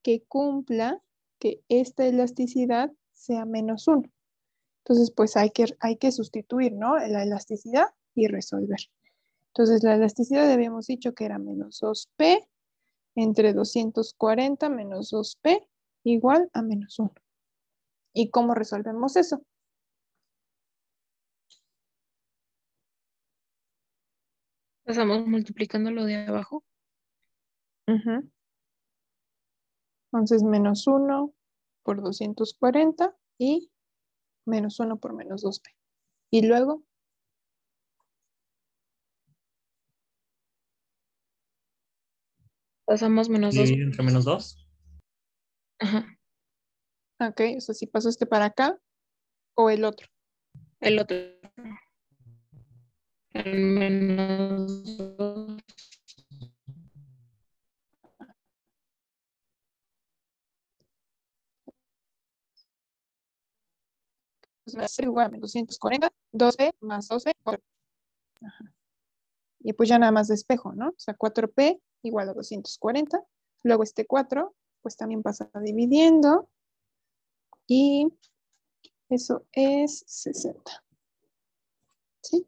que cumpla que esta elasticidad sea -1. Entonces, pues hay que sustituir, ¿no? La elasticidad y resolver. Entonces, la elasticidad habíamos dicho que era -2P entre 240 menos 2P igual a -1. ¿Y cómo resolvemos eso? Pasamos multiplicando lo de abajo. Ujú. Entonces, -1 por 240 y -1 por -2P. Y luego, Pasamos menos 2. Dividir entre -2. Ajá. ok, o sea, si paso este para acá o el otro. El otro. El menos 2. Pues va a ser igual a 240, 2P más 12. Y pues ya nada más despejo, ¿no? O sea, 4P igual a 240. Luego este 4, pues también pasa dividiendo. Y eso es 60. ¿Sí?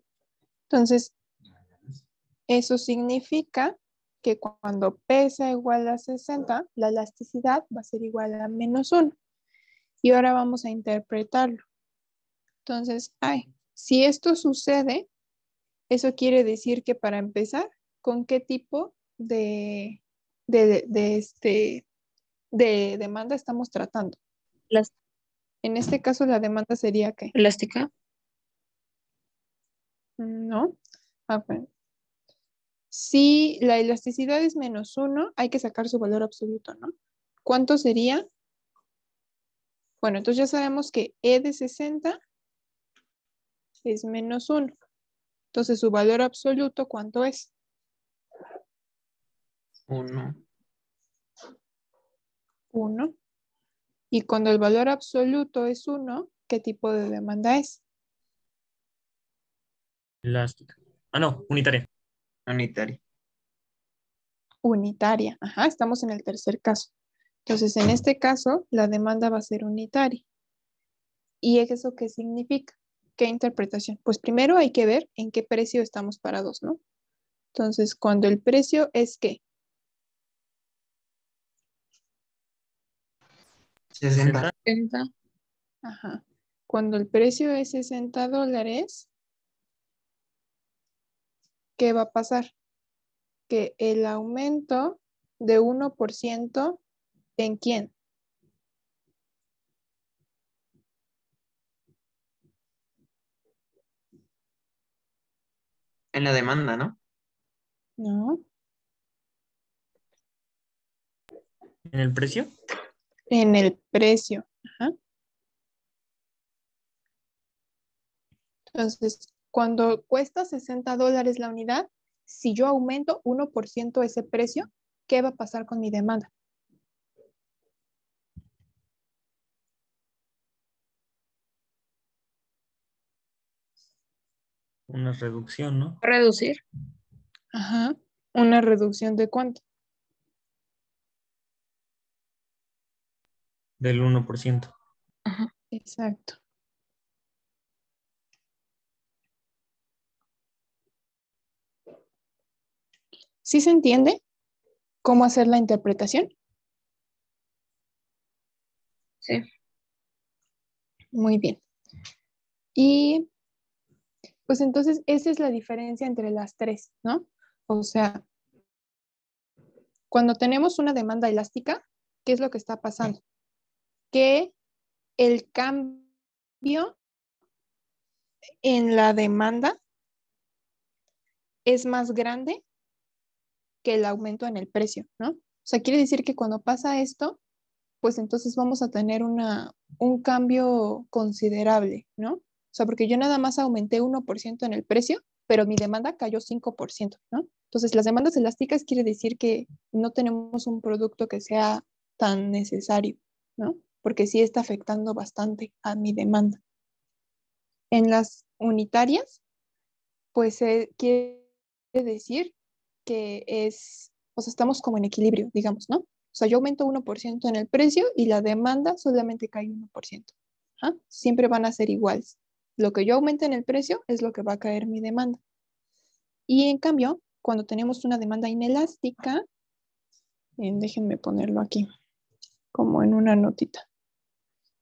Entonces, eso significa que cuando P sea igual a 60, la elasticidad va a ser igual a -1. Y ahora vamos a interpretarlo. Entonces, si esto sucede, eso quiere decir que para empezar, ¿con qué tipo de demanda estamos tratando? Las- En este caso, la demanda sería ¿qué? Elástica. ¿No? Bueno. Si la elasticidad es -1, hay que sacar su valor absoluto, ¿no? ¿Cuánto sería? Bueno, entonces ya sabemos que E de 60 es -1. Entonces, su valor absoluto, ¿cuánto es? 1. 1. Y cuando el valor absoluto es 1, ¿qué tipo de demanda es? Elástica. Ah, no, unitaria. Unitaria. Unitaria. Ajá, estamos en el tercer caso. Entonces, en este caso, la demanda va a ser unitaria. ¿Y eso qué significa? ¿Qué interpretación? Pues primero hay que ver en qué precio estamos parados, ¿no? Entonces, cuando el precio es ¿qué? 60. 60. Ajá. Cuando el precio es $60, ¿qué va a pasar? Que el aumento de 1%, ¿en quién? En la demanda, ¿no? ¿No? ¿En el precio? En el precio. Ajá. Entonces, cuando cuesta $60 la unidad, si yo aumento 1% ese precio, ¿qué va a pasar con mi demanda? Una reducción, ¿no? Reducir. Ajá. ¿Una reducción de cuánto? Del 1%. Ajá. Exacto. ¿Sí se entiende cómo hacer la interpretación? Sí. Muy bien. Y pues entonces esa es la diferencia entre las tres, ¿no? O sea, cuando tenemos una demanda elástica, ¿qué es lo que está pasando? Que el cambio en la demanda es más grande que el aumento en el precio, ¿no? O sea, quiere decir que cuando pasa esto, pues entonces vamos a tener un cambio considerable, ¿no? O sea, porque yo nada más aumenté 1% en el precio, pero mi demanda cayó 5%, ¿no? Entonces, las demandas elásticas quiere decir que no tenemos un producto que sea tan necesario, ¿no? Porque sí está afectando bastante a mi demanda. En las unitarias, pues quiere decir que o sea, estamos como en equilibrio, digamos, ¿no? O sea, yo aumento 1% en el precio y la demanda solamente cae 1%. ¿Ah? Siempre van a ser iguales. Lo que yo aumente en el precio es lo que va a caer mi demanda. Y en cambio, cuando tenemos una demanda inelástica, déjenme ponerlo aquí, como en una notita.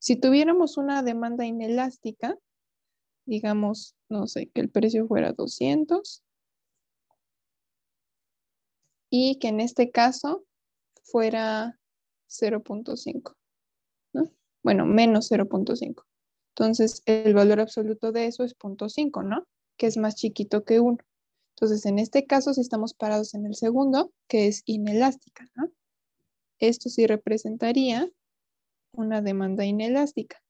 Si tuviéramos una demanda inelástica, digamos, no sé, que el precio fuera 200 y que en este caso fuera 0.5, ¿no? Bueno, menos 0.5. Entonces, el valor absoluto de eso es 0.5, ¿no? Que es más chiquito que 1. Entonces, en este caso, si estamos parados en el segundo, que es inelástica, ¿no? Esto sí representaría una demanda inelástica.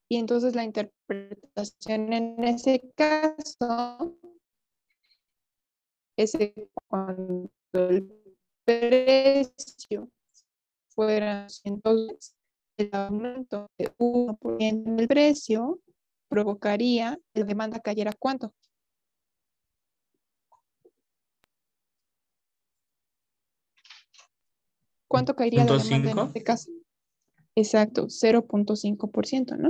Y entonces la interpretación en ese caso es que cuando el precio fuera $100, el aumento de 1% en el precio provocaría que la demanda cayera ¿cuánto? ¿Cuánto caería la demanda en 0.5. este caso? Exacto, 0.5%, ¿no?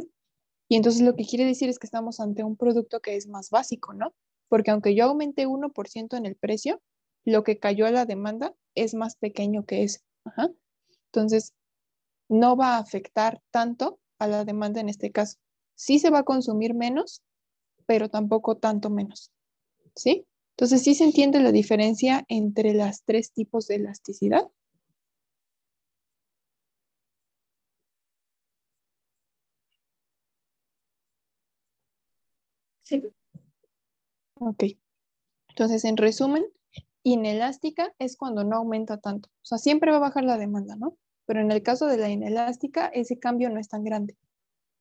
Y entonces lo que quiere decir es que estamos ante un producto que es más básico, ¿no? Porque aunque yo aumenté 1% en el precio, lo que cayó a la demanda es más pequeño que eso. Ajá. Entonces, no va a afectar tanto a la demanda en este caso. Sí se va a consumir menos, pero tampoco tanto menos, ¿sí? Entonces, ¿sí se entiende la diferencia entre las tres tipos de elasticidad? Sí. Ok. Entonces, en resumen, inelástica es cuando no aumenta tanto. O sea, siempre va a bajar la demanda, ¿no? Pero en el caso de la inelástica, ese cambio no es tan grande.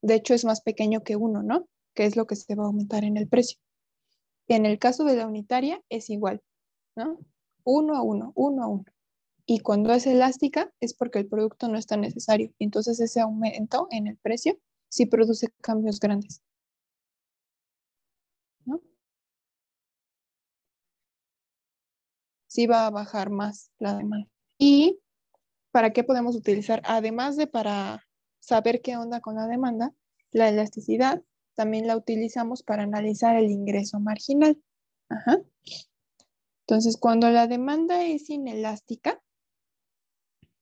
De hecho, es más pequeño que 1, ¿no? Que es lo que se va a aumentar en el precio. En el caso de la unitaria, es igual, ¿no? 1 a 1, 1 a 1. Y cuando es elástica, es porque el producto no es tan necesario. Entonces, ese aumento en el precio sí produce cambios grandes, ¿no? Sí va a bajar más la demanda. ¿Y para qué podemos utilizar? Además de para saber qué onda con la demanda, la elasticidad también la utilizamos para analizar el ingreso marginal. Ajá. Entonces, cuando la demanda es inelástica,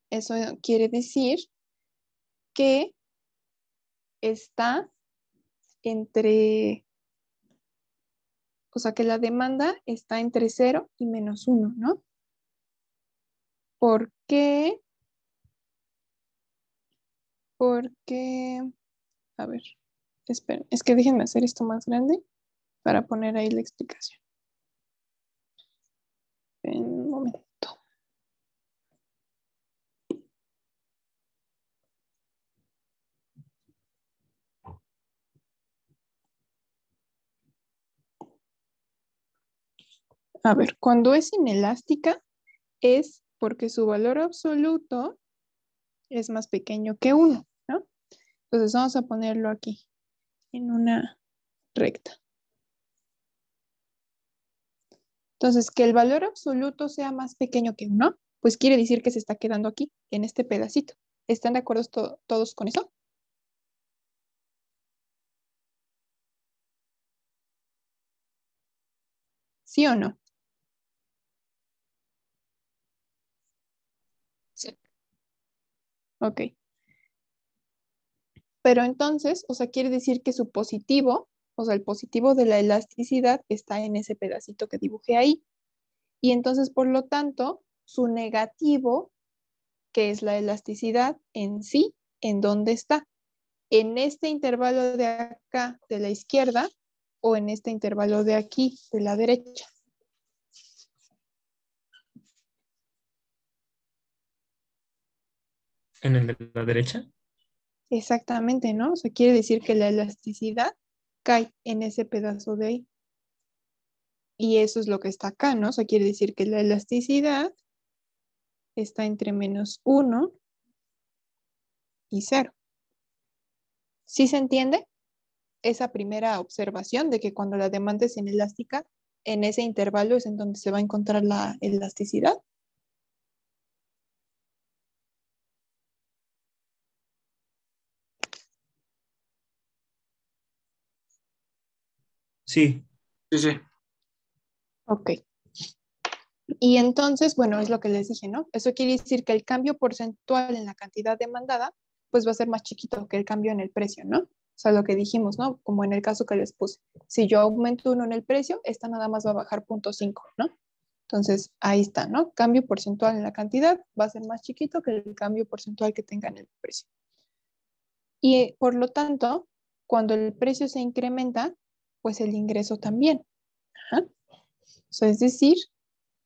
eso quiere decir que está entre, o sea, que la demanda está entre 0 y -1, ¿no? ¿Por qué? Porque, a ver, esperen, es que déjenme hacer esto más grande para poner ahí la explicación. En un momento. A ver, cuando es inelástica es porque su valor absoluto es más pequeño que 1, ¿no? Entonces vamos a ponerlo aquí en una recta. Entonces, que el valor absoluto sea más pequeño que 1, pues quiere decir que se está quedando aquí, en este pedacito. ¿Están de acuerdo todos con eso? ¿Sí o no? Sí. Ok. Pero entonces, o sea, quiere decir que su positivo, o sea, el positivo de la elasticidad está en ese pedacito que dibujé ahí. Y entonces, por lo tanto, su negativo, que es la elasticidad en sí, ¿en dónde está? ¿En este intervalo de acá, de la izquierda, o en este intervalo de aquí, de la derecha? En el de la derecha. Exactamente, ¿no? O sea, quiere decir que la elasticidad cae en ese pedazo de ahí. Y eso es lo que está acá, ¿no? O sea, quiere decir que la elasticidad está entre -1 y 0. ¿Sí se entiende esa primera observación de que cuando la demanda es inelástica, en ese intervalo es en donde se va a encontrar la elasticidad? Sí, Sí, sí. Ok. Y entonces, bueno, es lo que les dije, ¿no? Eso quiere decir que el cambio porcentual en la cantidad demandada, pues va a ser más chiquito que el cambio en el precio, ¿no? O sea, lo que dijimos, ¿no? Como en el caso que les puse. Si yo aumento 1 en el precio, esta nada más va a bajar 0.5, ¿no? Entonces, ahí está, ¿no? Cambio porcentual en la cantidad va a ser más chiquito que el cambio porcentual que tenga en el precio. Y por lo tanto, cuando el precio se incrementa, pues el ingreso también. Ajá. O sea, es decir,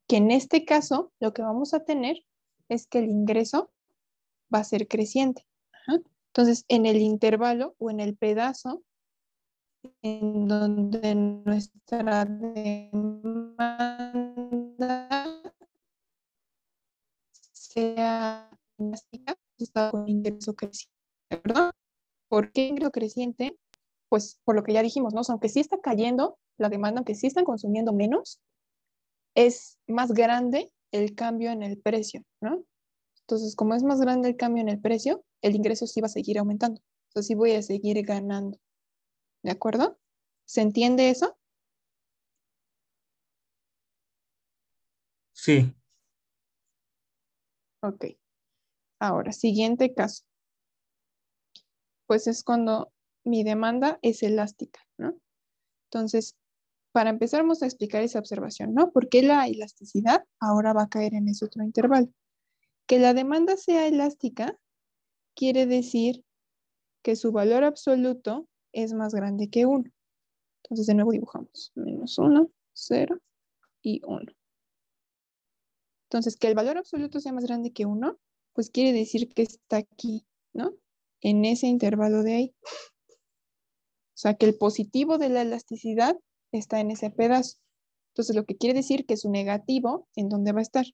que en este caso lo que vamos a tener es que el ingreso va a ser creciente. Ajá. Entonces, en el intervalo o en el pedazo en donde nuestra demanda sea elástica, está con ingreso creciente, ¿verdad? ¿Por qué ingreso creciente? Pues por lo que ya dijimos, ¿no? O sea, aunque sí está cayendo la demanda, aunque sí están consumiendo menos, es más grande el cambio en el precio, ¿no? Entonces, como es más grande el cambio en el precio, el ingreso sí va a seguir aumentando. Entonces, sí voy a seguir ganando. ¿De acuerdo? ¿Se entiende eso? sí. Ok. Ahora, siguiente caso. pues es cuando mi demanda es elástica, ¿no? Entonces, para empezar, vamos a explicar esa observación, ¿no? ¿Por qué la elasticidad ahora va a caer en ese otro intervalo? Que la demanda sea elástica quiere decir que su valor absoluto es más grande que 1. Entonces, de nuevo dibujamos -1, 0 y 1. Entonces, que el valor absoluto sea más grande que 1, pues quiere decir que está aquí, ¿no? En ese intervalo de ahí. O sea, que el positivo de la elasticidad está en ese pedazo. Entonces, lo que quiere decir que su negativo, ¿en dónde va a estar?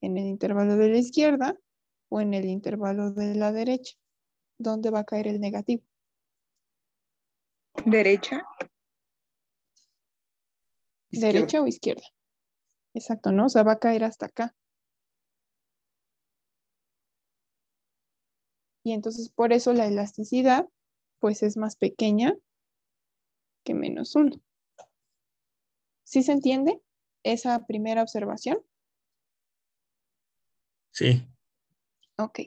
¿En el intervalo de la izquierda o en el intervalo de la derecha? ¿Dónde va a caer el negativo? Derecha. Izquierda. ¿Derecha o izquierda? Exacto, ¿no? O sea, va a caer hasta acá. Y entonces, por eso la elasticidad, pues es más pequeña que -1. ¿Sí se entiende esa primera observación? Sí, Ok.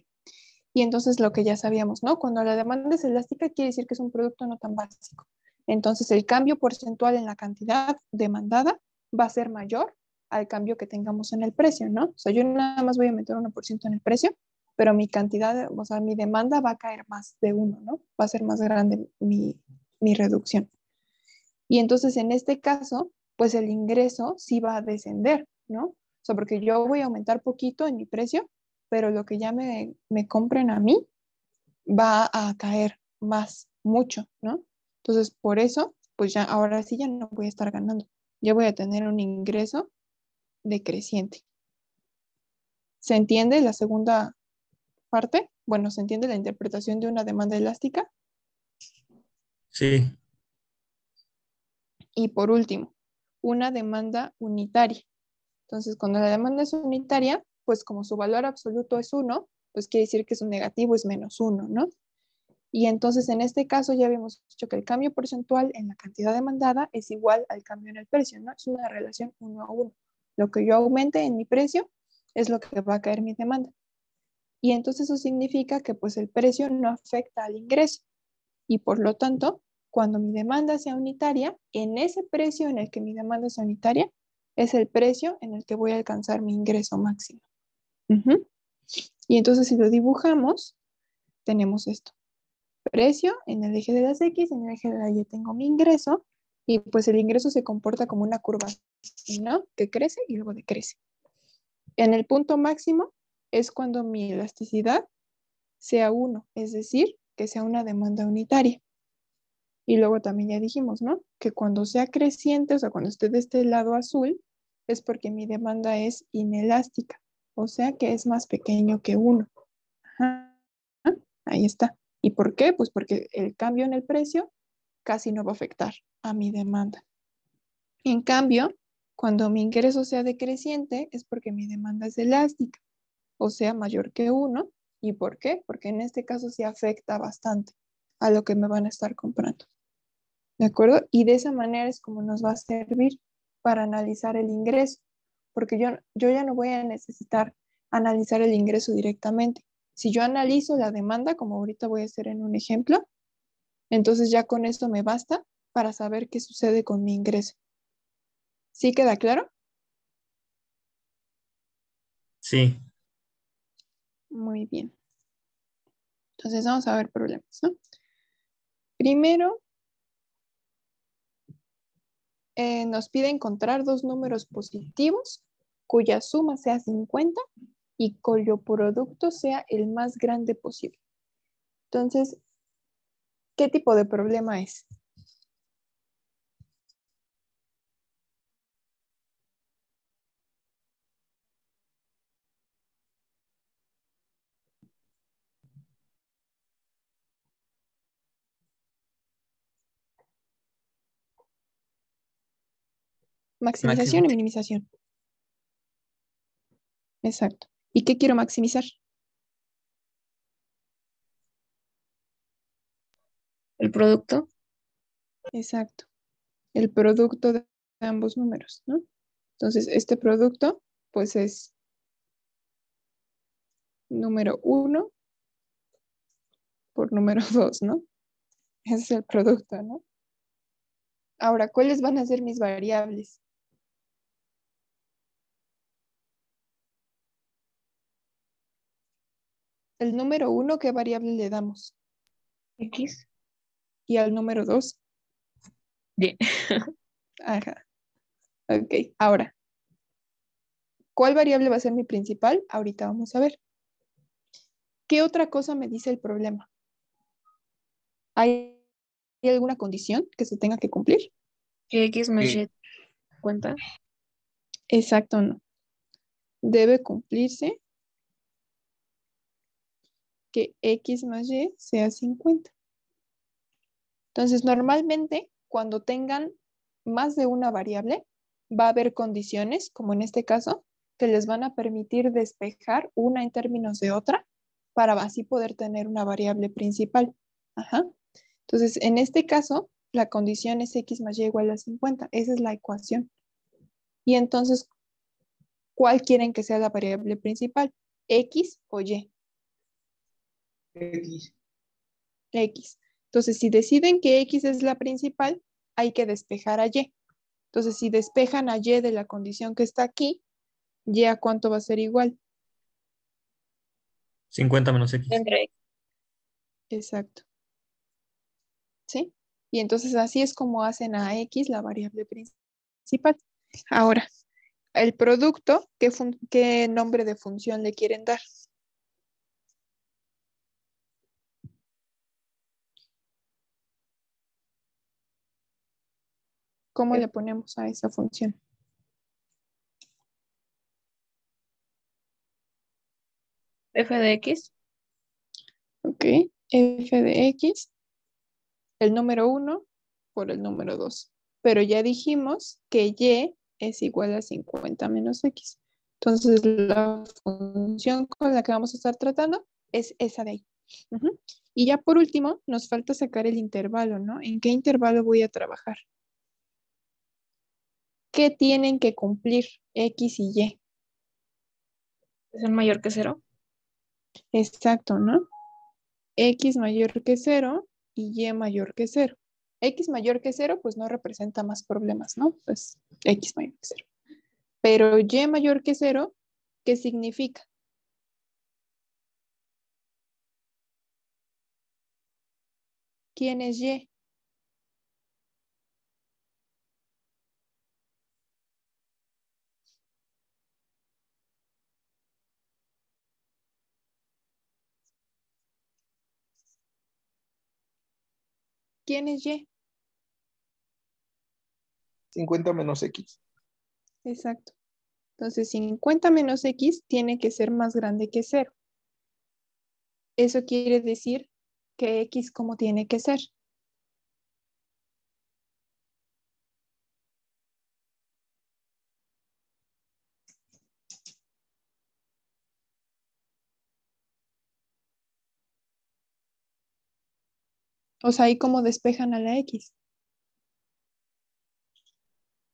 Y entonces lo que ya sabíamos, ¿no? Cuando la demanda es elástica, quiere decir que es un producto no tan básico. Entonces el cambio porcentual en la cantidad demandada va a ser mayor al cambio que tengamos en el precio, ¿no? O sea, yo nada más voy a meter 1% en el precio, pero mi cantidad, o sea, mi demanda va a caer más de 1, ¿no? Va a ser más grande mi reducción. Y entonces en este caso, pues el ingreso sí va a descender, ¿no? O sea, porque yo voy a aumentar poquito en mi precio, pero lo que ya me compren a mí va a caer más, mucho, ¿no? Entonces, por eso, pues ya ahora sí ya no voy a estar ganando. Ya voy a tener un ingreso decreciente. ¿Se entiende la segunda parte? Bueno, ¿se entiende la interpretación de una demanda elástica? sí, Y por último, una demanda unitaria. Entonces, cuando la demanda es unitaria, pues como su valor absoluto es 1, pues quiere decir que su negativo es -1, ¿no? Y entonces en este caso ya habíamos dicho que el cambio porcentual en la cantidad demandada es igual al cambio en el precio, ¿no? Es una relación 1 a 1. Lo que yo aumente en mi precio es lo que va a caer mi demanda. Y entonces eso significa que pues el precio no afecta al ingreso. Y por lo tanto, cuando mi demanda sea unitaria, en ese precio en el que mi demanda sea unitaria, es el precio en el que voy a alcanzar mi ingreso máximo. Y entonces si lo dibujamos, tenemos esto. Precio en el eje de las X, en el eje de la Y tengo mi ingreso, y pues el ingreso se comporta como una curva, ¿no? Que crece y luego decrece. En el punto máximo es cuando mi elasticidad sea 1, es decir, que sea una demanda unitaria. Y luego también ya dijimos, ¿no? Que cuando sea creciente, o sea, cuando esté de este lado azul, es porque mi demanda es inelástica, o sea que es más pequeño que 1. Ajá. Ahí está. ¿Y por qué? Pues porque el cambio en el precio casi no va a afectar a mi demanda. En cambio, cuando mi ingreso sea decreciente, es porque mi demanda es elástica, o sea, mayor que 1. ¿Y por qué? Porque en este caso sí afecta bastante a lo que me van a estar comprando. ¿De acuerdo? Y de esa manera es como nos va a servir para analizar el ingreso, porque yo ya no voy a necesitar analizar el ingreso directamente. Si yo analizo la demanda, como ahorita voy a hacer en un ejemplo, entonces ya con esto me basta para saber qué sucede con mi ingreso. ¿Sí queda claro? sí. Muy bien. Entonces vamos a ver problemas, ¿no? Primero, nos pide encontrar dos números positivos cuya suma sea 50 y cuyo producto sea el más grande posible. Entonces, ¿qué tipo de problema es? Maximización y Máximo. minimización. Exacto. ¿Y qué quiero maximizar? El producto. Exacto. El producto de ambos números, ¿no? Entonces, este producto, pues es número 1 por número 2, ¿no? Ese es el producto, ¿no? Ahora, ¿cuáles van a ser mis variables? El número 1, ¿qué variable le damos? X. Y al número 2. Y. Ajá. Ok, ahora, ¿cuál variable va a ser mi principal? Ahorita vamos a ver. ¿Qué otra cosa me dice el problema? ¿Hay alguna condición que se tenga que cumplir? Que X más Sí. Y cuenta. Exacto, no. Debe cumplirse que X más Y sea 50. Entonces, normalmente, cuando tengan más de una variable, va a haber condiciones, como en este caso, que les van a permitir despejar una en términos de otra para así poder tener una variable principal. Ajá. Entonces, en este caso, la condición es X más Y igual a 50. Esa es la ecuación. Y entonces, ¿cuál quieren que sea la variable principal? ¿X o Y? X. X. Entonces, si deciden que X es la principal, hay que despejar a Y. Entonces, si despejan a Y de la condición que está aquí, ¿Y a cuánto va a ser igual? 50 menos X. Entre X. Exacto. ¿Sí? Y entonces así es como hacen a X la variable principal. Ahora, el producto, ¿qué nombre de función le quieren dar? ¿Cómo le ponemos a esa función? F de X. Ok, f de X, el número 1 por el número 2. Pero ya dijimos que Y es igual a 50 menos X. Entonces, la función con la que vamos a estar tratando es esa de ahí. Ujú. Y ya por último, nos falta sacar el intervalo, ¿no? ¿En qué intervalo voy a trabajar? ¿Qué tienen que cumplir X y Y? Es el mayor que 0. Exacto, ¿no? X mayor que 0 y Y mayor que 0. X mayor que 0, pues no representa más problemas, ¿no? Pues X mayor que 0. Pero Y mayor que 0, ¿qué significa? ¿Quién es Y? ¿Quién es Y? 50 menos X. Exacto. Entonces, 50 menos X tiene que ser más grande que 0. Eso quiere decir que X, ¿cómo tiene que ser? O sea, ¿y cómo despejan a la X?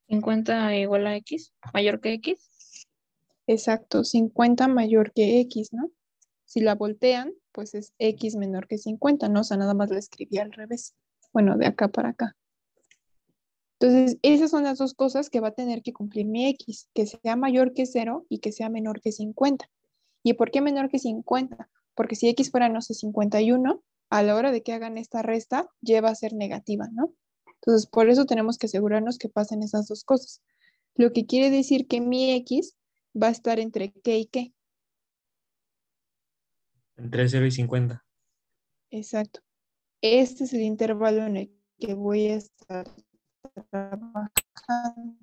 50 igual a X. Mayor que X. Exacto, 50 mayor que X, ¿no? Si la voltean, pues es X menor que 50, ¿no? O sea, nada más la escribí al revés. Bueno, de acá para acá. Entonces, esas son las dos cosas que va a tener que cumplir mi X, que sea mayor que 0 y que sea menor que 50. ¿Y por qué menor que 50? Porque si X fuera, no sé, 51, a la hora de que hagan esta resta, Y va a ser negativa, ¿no? Entonces, por eso tenemos que asegurarnos que pasen esas dos cosas. Lo que quiere decir que mi X va a estar entre qué y qué. Entre 0 y 50. Exacto. Este es el intervalo en el que voy a estar trabajando.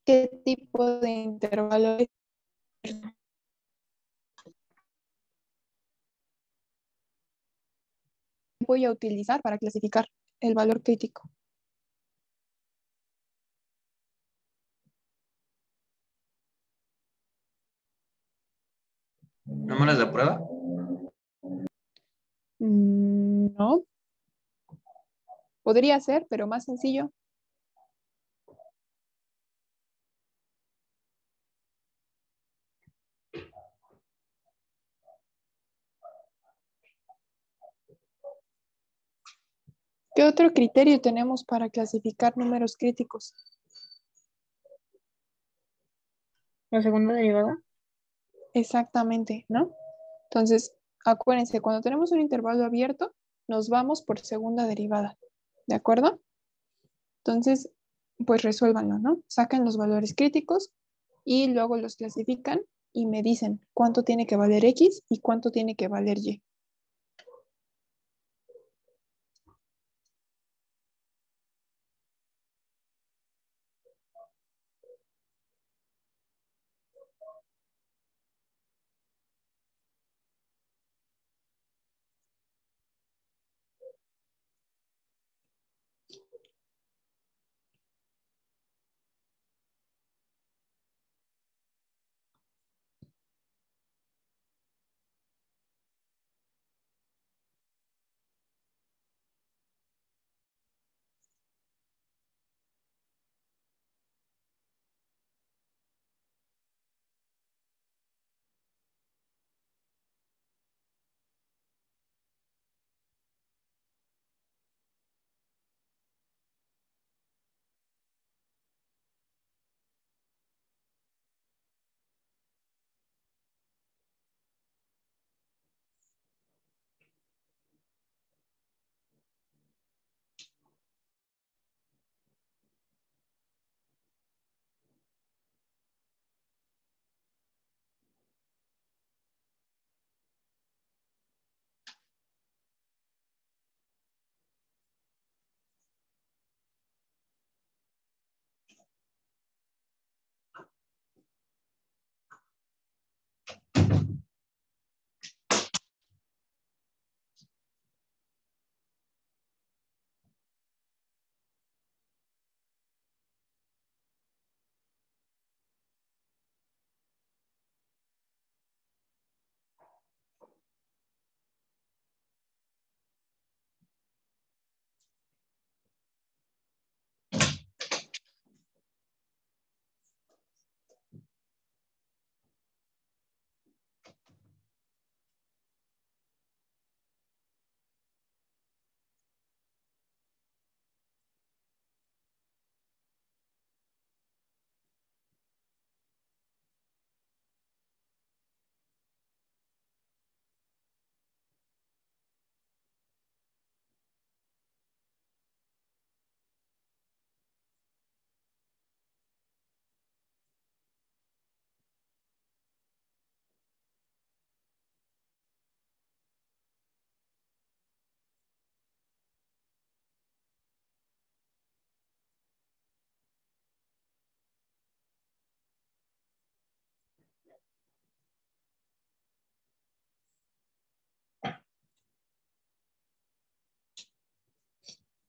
¿Qué tipo de intervalo es? Voy a utilizar para clasificar el valor crítico? ¿Números de prueba? No. Podría ser, pero más sencillo. ¿Qué otro criterio tenemos para clasificar números críticos? La segunda derivada. Exactamente, ¿no? Entonces, acuérdense, cuando tenemos un intervalo abierto, nos vamos por segunda derivada, ¿de acuerdo? Entonces, pues resuélvanlo, ¿no? Sacan los valores críticos y luego los clasifican y me dicen cuánto tiene que valer X y cuánto tiene que valer Y.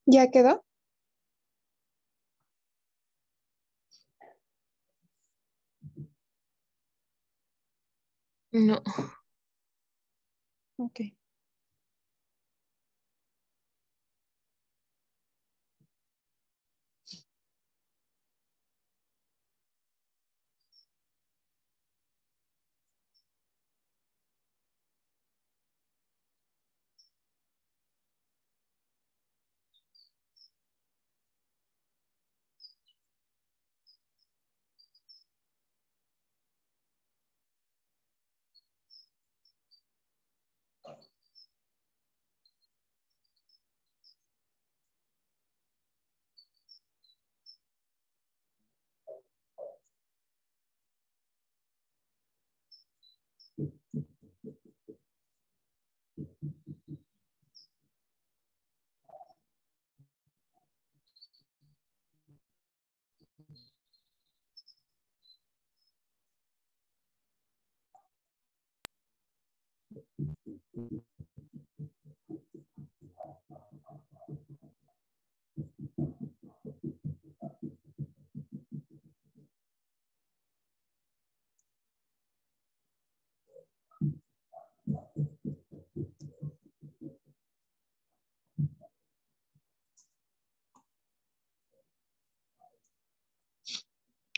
¿Ya quedó? No. Ok.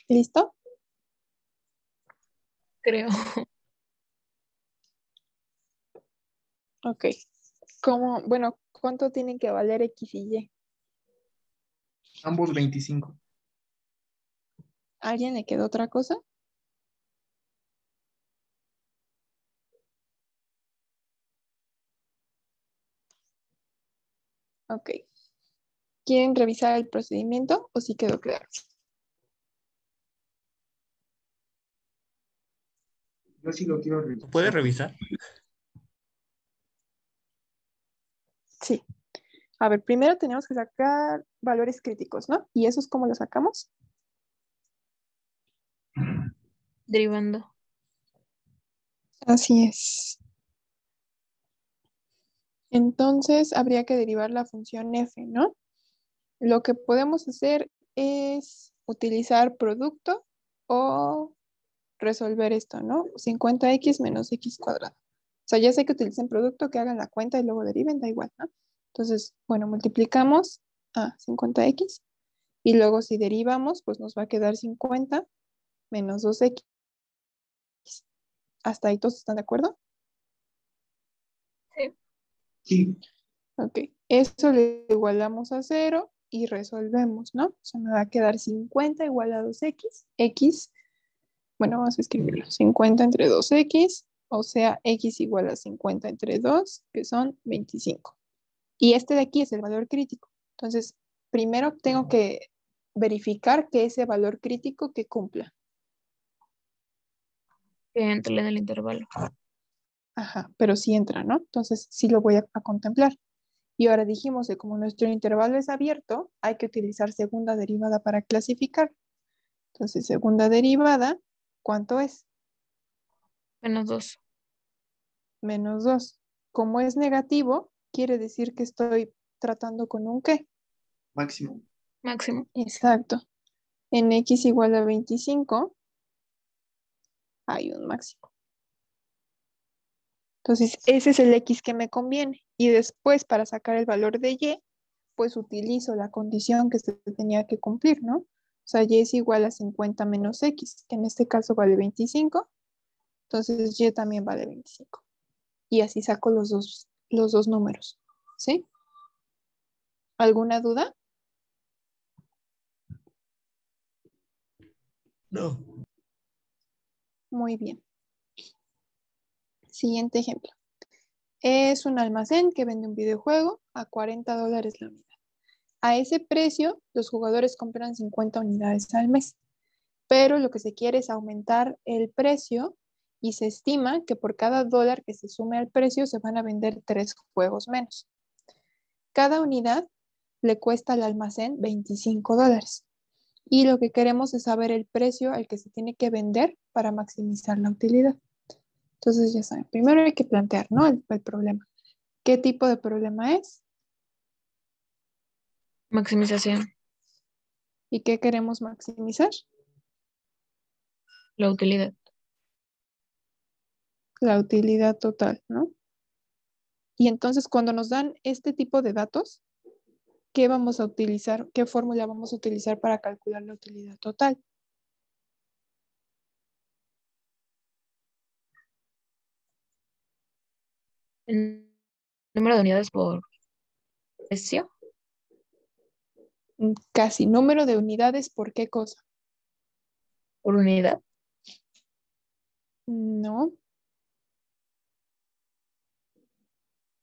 ¿Listo? Creo. Ok. Como, bueno, ¿Cuánto tienen que valer X y Y? Ambos 25. ¿A alguien le quedó otra cosa? Ok. ¿Quieren revisar el procedimiento o si quedó claro? Yo sí lo quiero revisar. ¿Puede revisar? Sí. A ver, primero tenemos que sacar valores críticos, ¿no? ¿Y esos cómo los sacamos? Derivando. Así es. Entonces habría que derivar la función f, ¿no? Lo que podemos hacer es utilizar producto o resolver esto, ¿no? 50x menos x cuadrado. O sea, ya sé que utilicen producto, que hagan la cuenta y luego deriven, da igual, ¿no? Entonces, bueno, multiplicamos a 50x y luego si derivamos, pues nos va a quedar 50 menos 2x. ¿Hasta ahí todos están de acuerdo? Sí. Sí. Ok, eso le igualamos a 0 y resolvemos, ¿no? O sea, me va a quedar 50 igual a 2x, x, bueno, vamos a escribirlo, 50 entre 2x, o sea, x igual a 50 entre 2, que son 25. Y este de aquí es el valor crítico. Entonces, primero tengo que verificar que ese valor crítico que cumpla. Que entre en el intervalo. Ajá, pero sí entra, ¿no? Entonces, sí lo voy a contemplar. Y ahora dijimos que como nuestro intervalo es abierto, hay que utilizar segunda derivada para clasificar. Entonces, segunda derivada, ¿cuánto es? Menos 2. Menos 2. Como es negativo, quiere decir que estoy tratando con un ¿qué? Máximo. Máximo. Exacto. En x igual a 25 hay un máximo. Entonces, ese es el x que me conviene. Y después, para sacar el valor de y, pues utilizo la condición que se tenía que cumplir, ¿no? O sea, y es igual a 50 menos x, que en este caso vale 25. Entonces, y también vale 25. Y así saco los dos números, ¿sí? ¿Alguna duda? No. Muy bien. Siguiente ejemplo. Es un almacén que vende un videojuego a $40 la unidad. A ese precio, los jugadores compran 50 unidades al mes, pero lo que se quiere es aumentar el precio y se estima que por cada dólar que se sume al precio se van a vender 3 juegos menos. Cada unidad le cuesta al almacén $25 y lo que queremos es saber el precio al que se tiene que vender para maximizar la utilidad. Entonces, ya saben, primero hay que plantear, ¿no? El problema. ¿Qué tipo de problema es? Maximización. ¿Y qué queremos maximizar? La utilidad. La utilidad total, ¿no? Y entonces, cuando nos dan este tipo de datos, ¿qué vamos a utilizar? ¿Qué fórmula vamos a utilizar para calcular la utilidad total? El número de unidades por precio. Casi. Número de unidades, ¿por qué cosa? Por unidad. No.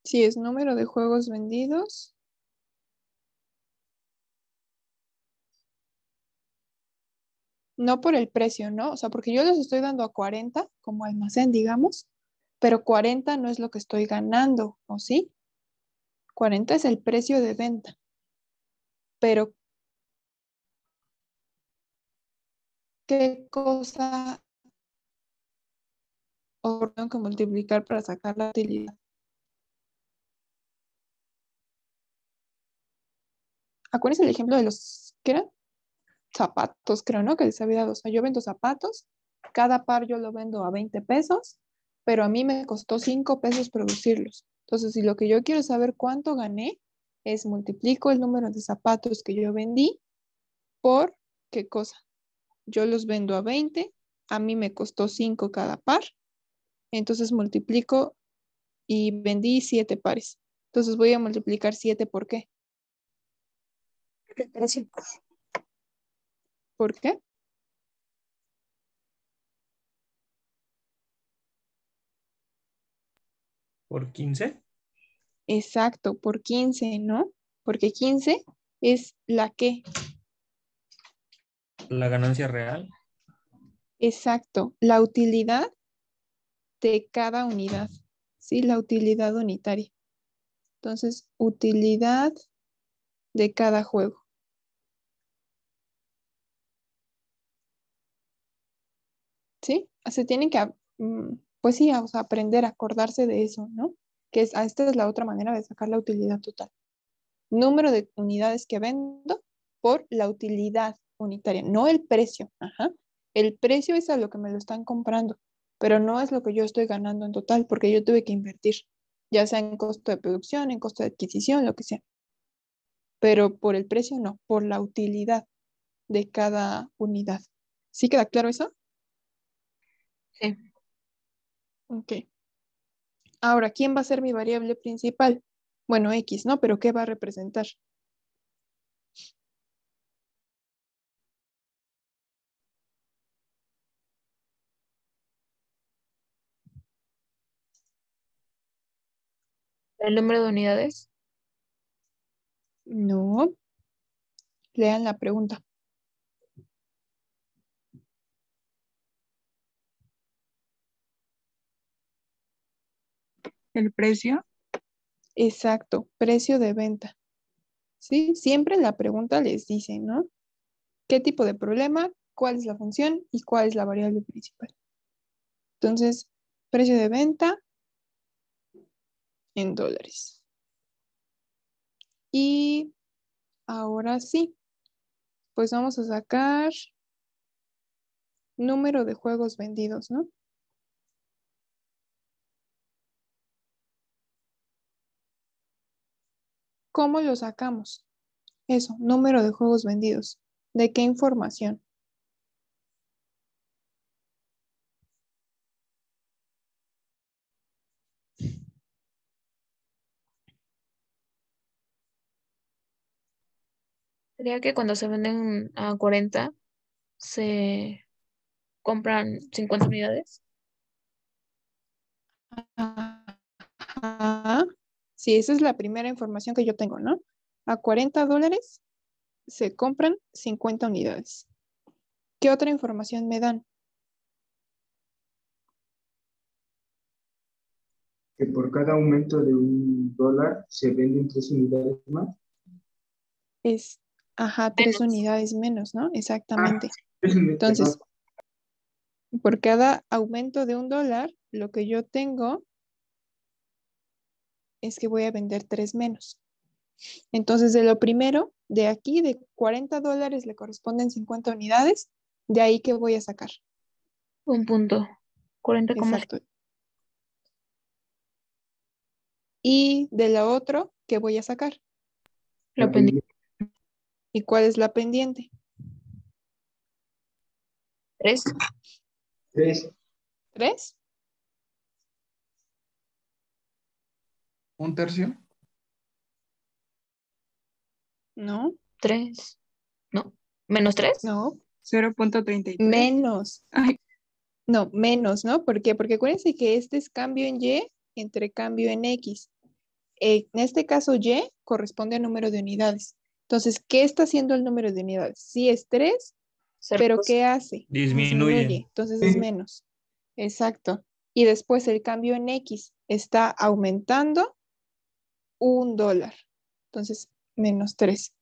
Si es número de juegos vendidos. No por el precio, ¿no? O sea, porque yo les estoy dando a 40 como almacén, digamos, pero 40 no es lo que estoy ganando, ¿o sí? 40 es el precio de venta, pero ¿qué cosa tengo que multiplicar para sacar la utilidad? Acuérdense el ejemplo de los, ¿qué eran? Zapatos, creo, ¿no? Que les había dado. O sea, yo vendo zapatos, cada par yo lo vendo a 20 pesos, pero a mí me costó 5 pesos producirlos. Entonces, si lo que yo quiero saber cuánto gané, es multiplico el número de zapatos que yo vendí por, ¿qué cosa? Yo los vendo a 20, a mí me costó 5 cada par, entonces multiplico y vendí 7 pares. Entonces voy a multiplicar 7 ¿por qué? El precio. ¿Por qué? ¿Por 15? Exacto, por 15, ¿no? Porque 15 es la que. La ganancia real. Exacto, la utilidad de cada unidad. Sí, la utilidad unitaria. Entonces, utilidad de cada juego. ¿Sí? Se tienen que, pues sí, o sea, aprender a acordarse de eso, ¿no? Que es, esta es la otra manera de sacar la utilidad total. Número de unidades que vendo por la utilidad unitaria, no el precio. Ajá. El precio es a lo que me lo están comprando, pero no es lo que yo estoy ganando en total, porque yo tuve que invertir, ya sea en costo de producción, en costo de adquisición, lo que sea. Pero por el precio no, por la utilidad de cada unidad. ¿Sí queda claro eso? Sí. Ok. Ahora, ¿quién va a ser mi variable principal? Bueno, X, ¿no? Pero ¿qué va a representar? El número de unidades. No, lean la pregunta. El precio. Exacto, precio de venta. ¿Sí? Siempre en la pregunta les dice, ¿no? ¿Qué tipo de problema? ¿Cuál es la función? ¿Y cuál es la variable principal? Entonces, precio de venta en dólares. Y ahora sí, pues vamos a sacar número de juegos vendidos, ¿no? ¿Cómo lo sacamos? Eso, número de juegos vendidos. ¿De qué información? Sería que cuando se venden a 40 se compran 50 unidades. Ajá. Sí, esa es la primera información que yo tengo, ¿no? A $40 se compran 50 unidades. ¿Qué otra información me dan? Que por cada aumento de $1 se venden 3 unidades más. Es, ajá, 3 Menos. unidades menos, ¿no? Ah, Exactamente. perdón. Entonces, por cada aumento de $1, lo que yo tengo es que voy a vender 3 menos. Entonces, de lo primero, de aquí, de $40 le corresponden 50 unidades, de ahí que voy a sacar. Un punto. 40,5. Exacto. Y de lo otro, ¿qué voy a sacar? La pendiente. ¿Y cuál es la pendiente? 3. 3. ¿3? ¿Un tercio? No, 3. No. ¿Menos 3? no, 0.33. menos. Ay, No, menos, ¿no? ¿Por qué? Porque acuérdense que este es cambio en Y entre cambio en X. En este caso, Y corresponde al número de unidades. Entonces, ¿qué está haciendo el número de unidades? Sí es 3, pero ¿qué hace? Disminuye. Entonces es menos. Exacto. Y después el cambio en X está aumentando $1. Entonces, menos 3.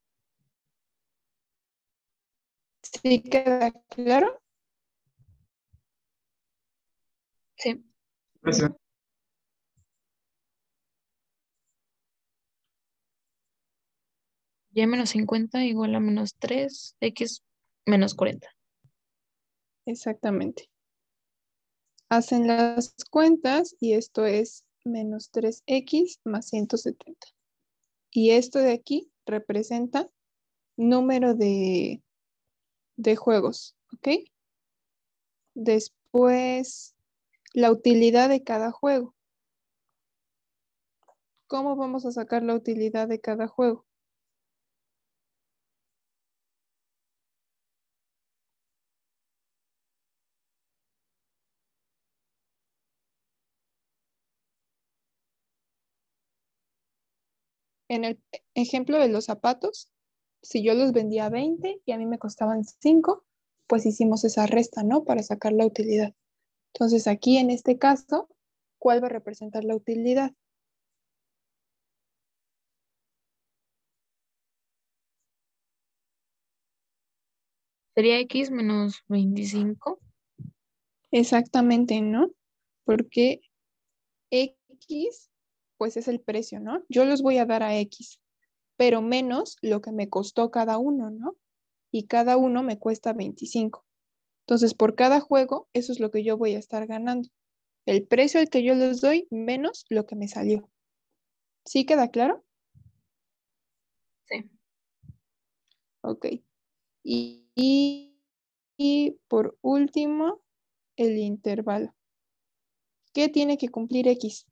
¿Sí queda claro? Sí. Gracias. Y menos 50 igual a menos 3. X menos 40. Exactamente. Hacen las cuentas y esto es menos 3X más 170. Y esto de aquí representa número de juegos, ¿ok? Después, la utilidad de cada juego. ¿cómo vamos a sacar la utilidad de cada juego? En el ejemplo de los zapatos, si yo los vendía a 20 y a mí me costaban 5, pues hicimos esa resta, ¿no? Para sacar la utilidad. Entonces aquí en este caso, ¿cuál va a representar la utilidad? Sería X menos 25. Exactamente, ¿no? Porque X, pues es el precio, ¿no? Yo los voy a dar a X, pero menos lo que me costó cada uno, ¿no? Y cada uno me cuesta 25. Entonces, por cada juego, eso es lo que yo voy a estar ganando. El precio al que yo les doy menos lo que me salió. ¿Sí queda claro? Sí. Ok. Y por último, el intervalo. ¿Qué tiene que cumplir X?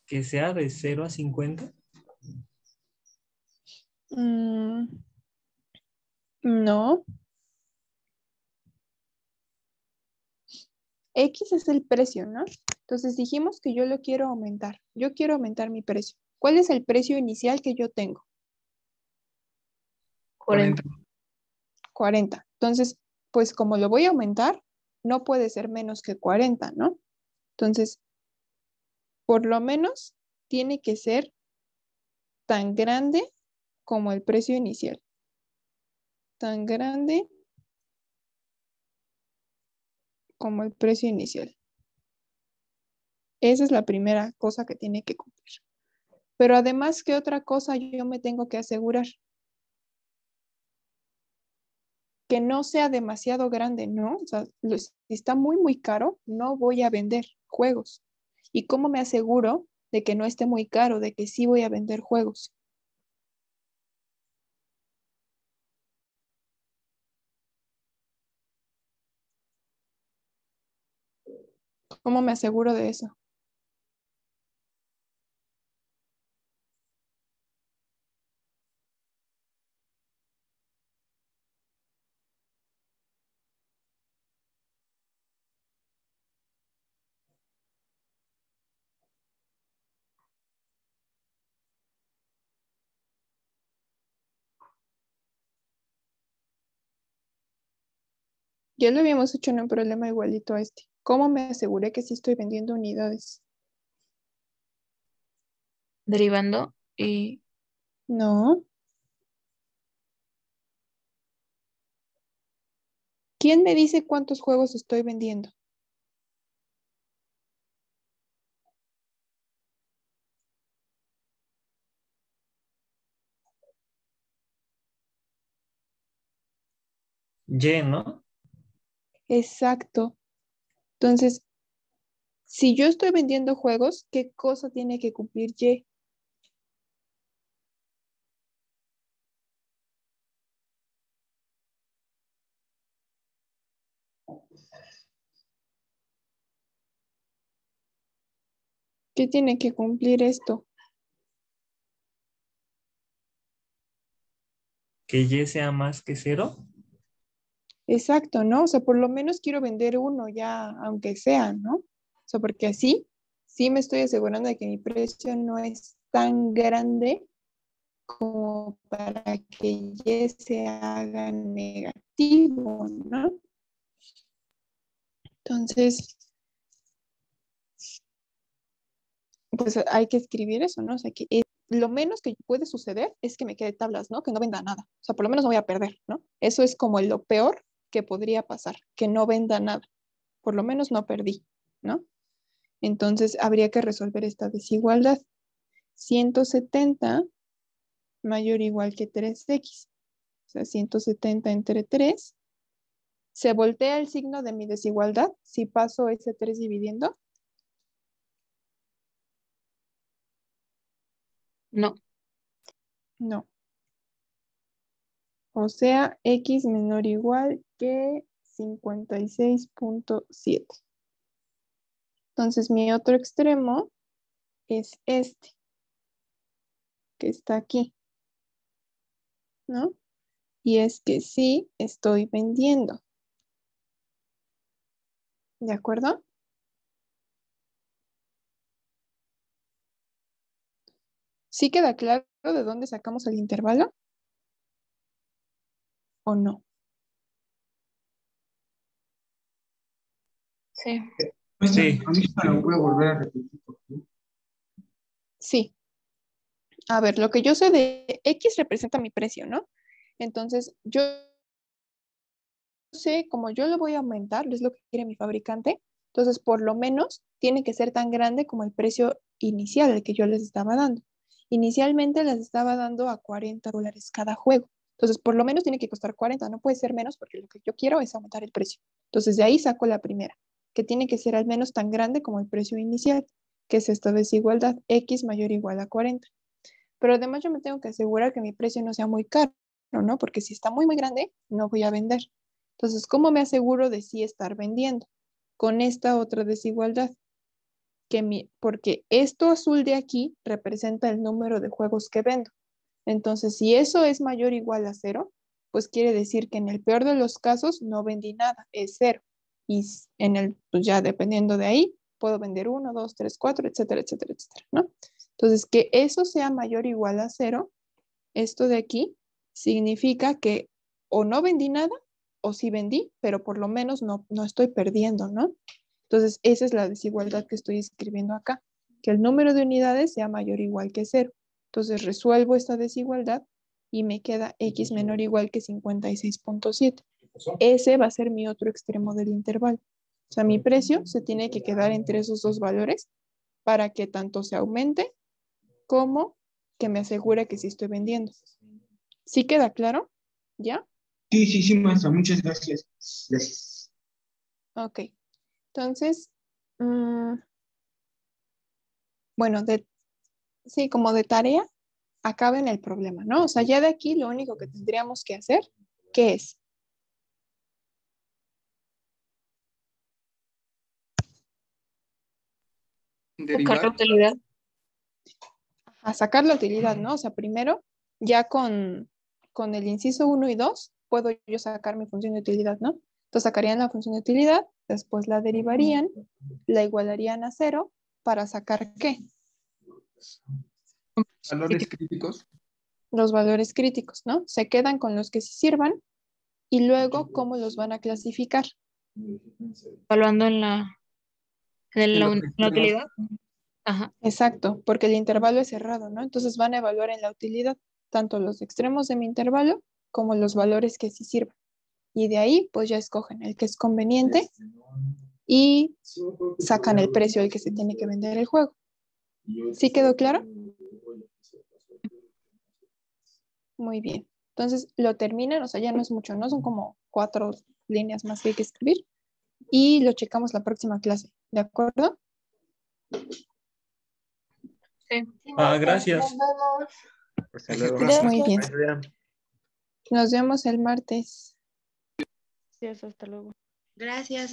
Que sea de 0 a 50. Mm, no. X es el precio, ¿no? Entonces dijimos que yo lo quiero aumentar. Yo quiero aumentar mi precio. ¿Cuál es el precio inicial que yo tengo? 40. 40. Entonces, pues como lo voy a aumentar, no puede ser menos que 40, ¿no? Entonces, por lo menos tiene que ser tan grande como el precio inicial. Tan grande como el precio inicial. Esa es la primera cosa que tiene que cumplir. Pero además, ¿qué otra cosa yo me tengo que asegurar? Que no sea demasiado grande, ¿no? O sea, si está muy, muy caro, no voy a vender juegos. ¿Y cómo me aseguro de que no esté muy caro, de que sí voy a vender juegos? ¿Cómo me aseguro de eso? Ya lo habíamos hecho en un problema igualito a este. ¿Cómo me aseguré que sí estoy vendiendo unidades? Derivando y No. ¿Quién me dice cuántos juegos estoy vendiendo? Y, ¿no? Exacto. Entonces, si yo estoy vendiendo juegos, ¿qué cosa tiene que cumplir Y? ¿Qué tiene que cumplir esto? Que Y sea más que 0. Exacto, ¿no? O sea, por lo menos quiero vender uno ya, aunque sea, ¿no? O sea, porque así sí me estoy asegurando de que mi precio no es tan grande como para que Y se haga negativo, ¿no? Entonces, pues hay que escribir eso, ¿no? O sea, que lo menos que puede suceder es que me quede tablas, ¿no? Que no venda nada. O sea, por lo menos no voy a perder, ¿no? Eso es como lo peor que podría pasar, que no venda nada. Por lo menos no perdí, ¿no? Entonces habría que resolver esta desigualdad. 170 mayor o igual que 3x. O sea, 170 entre 3. ¿Se voltea el signo de mi desigualdad si paso ese 3 dividiendo? No. No. O sea, X menor o igual que 56.7. Entonces, mi otro extremo es este, que está aquí, ¿no? Y es que sí estoy vendiendo. ¿De acuerdo? ¿Sí queda claro de dónde sacamos el intervalo? ¿O no? Sí. Sí. A mí se me lo voy a volver a repetir. Por favor. Sí. A ver, lo que yo sé de X representa mi precio, ¿no? Entonces, yo sé, como yo lo voy a aumentar, es lo que quiere mi fabricante, entonces por lo menos tiene que ser tan grande como el precio inicial, el que yo les estaba dando. Inicialmente les estaba dando a $40 cada juego. Entonces, por lo menos tiene que costar 40, no puede ser menos porque lo que yo quiero es aumentar el precio. Entonces, de ahí saco la primera, que tiene que ser al menos tan grande como el precio inicial, que es esta desigualdad, X mayor o igual a 40. Pero además yo me tengo que asegurar que mi precio no sea muy caro, ¿no? Porque si está muy, muy grande, no voy a vender. Entonces, ¿cómo me aseguro de sí estar vendiendo? Con esta otra desigualdad, porque esto azul de aquí representa el número de juegos que vendo. Entonces, si eso es mayor o igual a 0, pues quiere decir que en el peor de los casos no vendí nada, es 0. Y pues ya dependiendo de ahí, puedo vender 1, 2, 3, 4, etcétera, etcétera, etcétera, ¿no? Entonces, que eso sea mayor o igual a 0, esto de aquí significa que o no vendí nada o sí vendí, pero por lo menos no estoy perdiendo, ¿no? Entonces, esa es la desigualdad que estoy escribiendo acá, que el número de unidades sea mayor o igual que 0. Entonces, resuelvo esta desigualdad y me queda X menor o igual que 56.7. Ese va a ser mi otro extremo del intervalo. O sea, mi precio se tiene que quedar entre esos dos valores para que tanto se aumente como que me asegure que sí estoy vendiendo. ¿Sí queda claro? ¿Ya? Sí, maestra, muchas gracias. Gracias. Ok. Entonces, bueno, sí, como de tarea, acaben el problema, ¿no? O sea, ya de aquí lo único que tendríamos que hacer, ¿qué es? Buscar la utilidad. A sacar la utilidad, ¿no? O sea, primero, ya con el inciso 1 y 2, puedo yo sacar mi función de utilidad, ¿no? Entonces sacarían la función de utilidad, después la derivarían, la igualarían a 0 para sacar ¿qué? Valores críticos. Los valores críticos, ¿no? Se quedan con los que sí sirvan y luego cómo los van a clasificar. Evaluando en la utilidad. Ajá. Exacto, porque el intervalo es cerrado, ¿no? Entonces van a evaluar en la utilidad tanto los extremos de mi intervalo como los valores que sí sirvan. Y de ahí, pues ya escogen el que es conveniente y sacan el precio al que se tiene que vender el juego. ¿Sí quedó claro? Muy bien. Entonces lo terminan, o sea, ya no es mucho, ¿no? Son como 4 líneas más que hay que escribir y lo checamos la próxima clase, ¿de acuerdo? Sí. Gracias. Hasta luego. Muy bien. Nos vemos el martes. Sí, hasta luego. Gracias.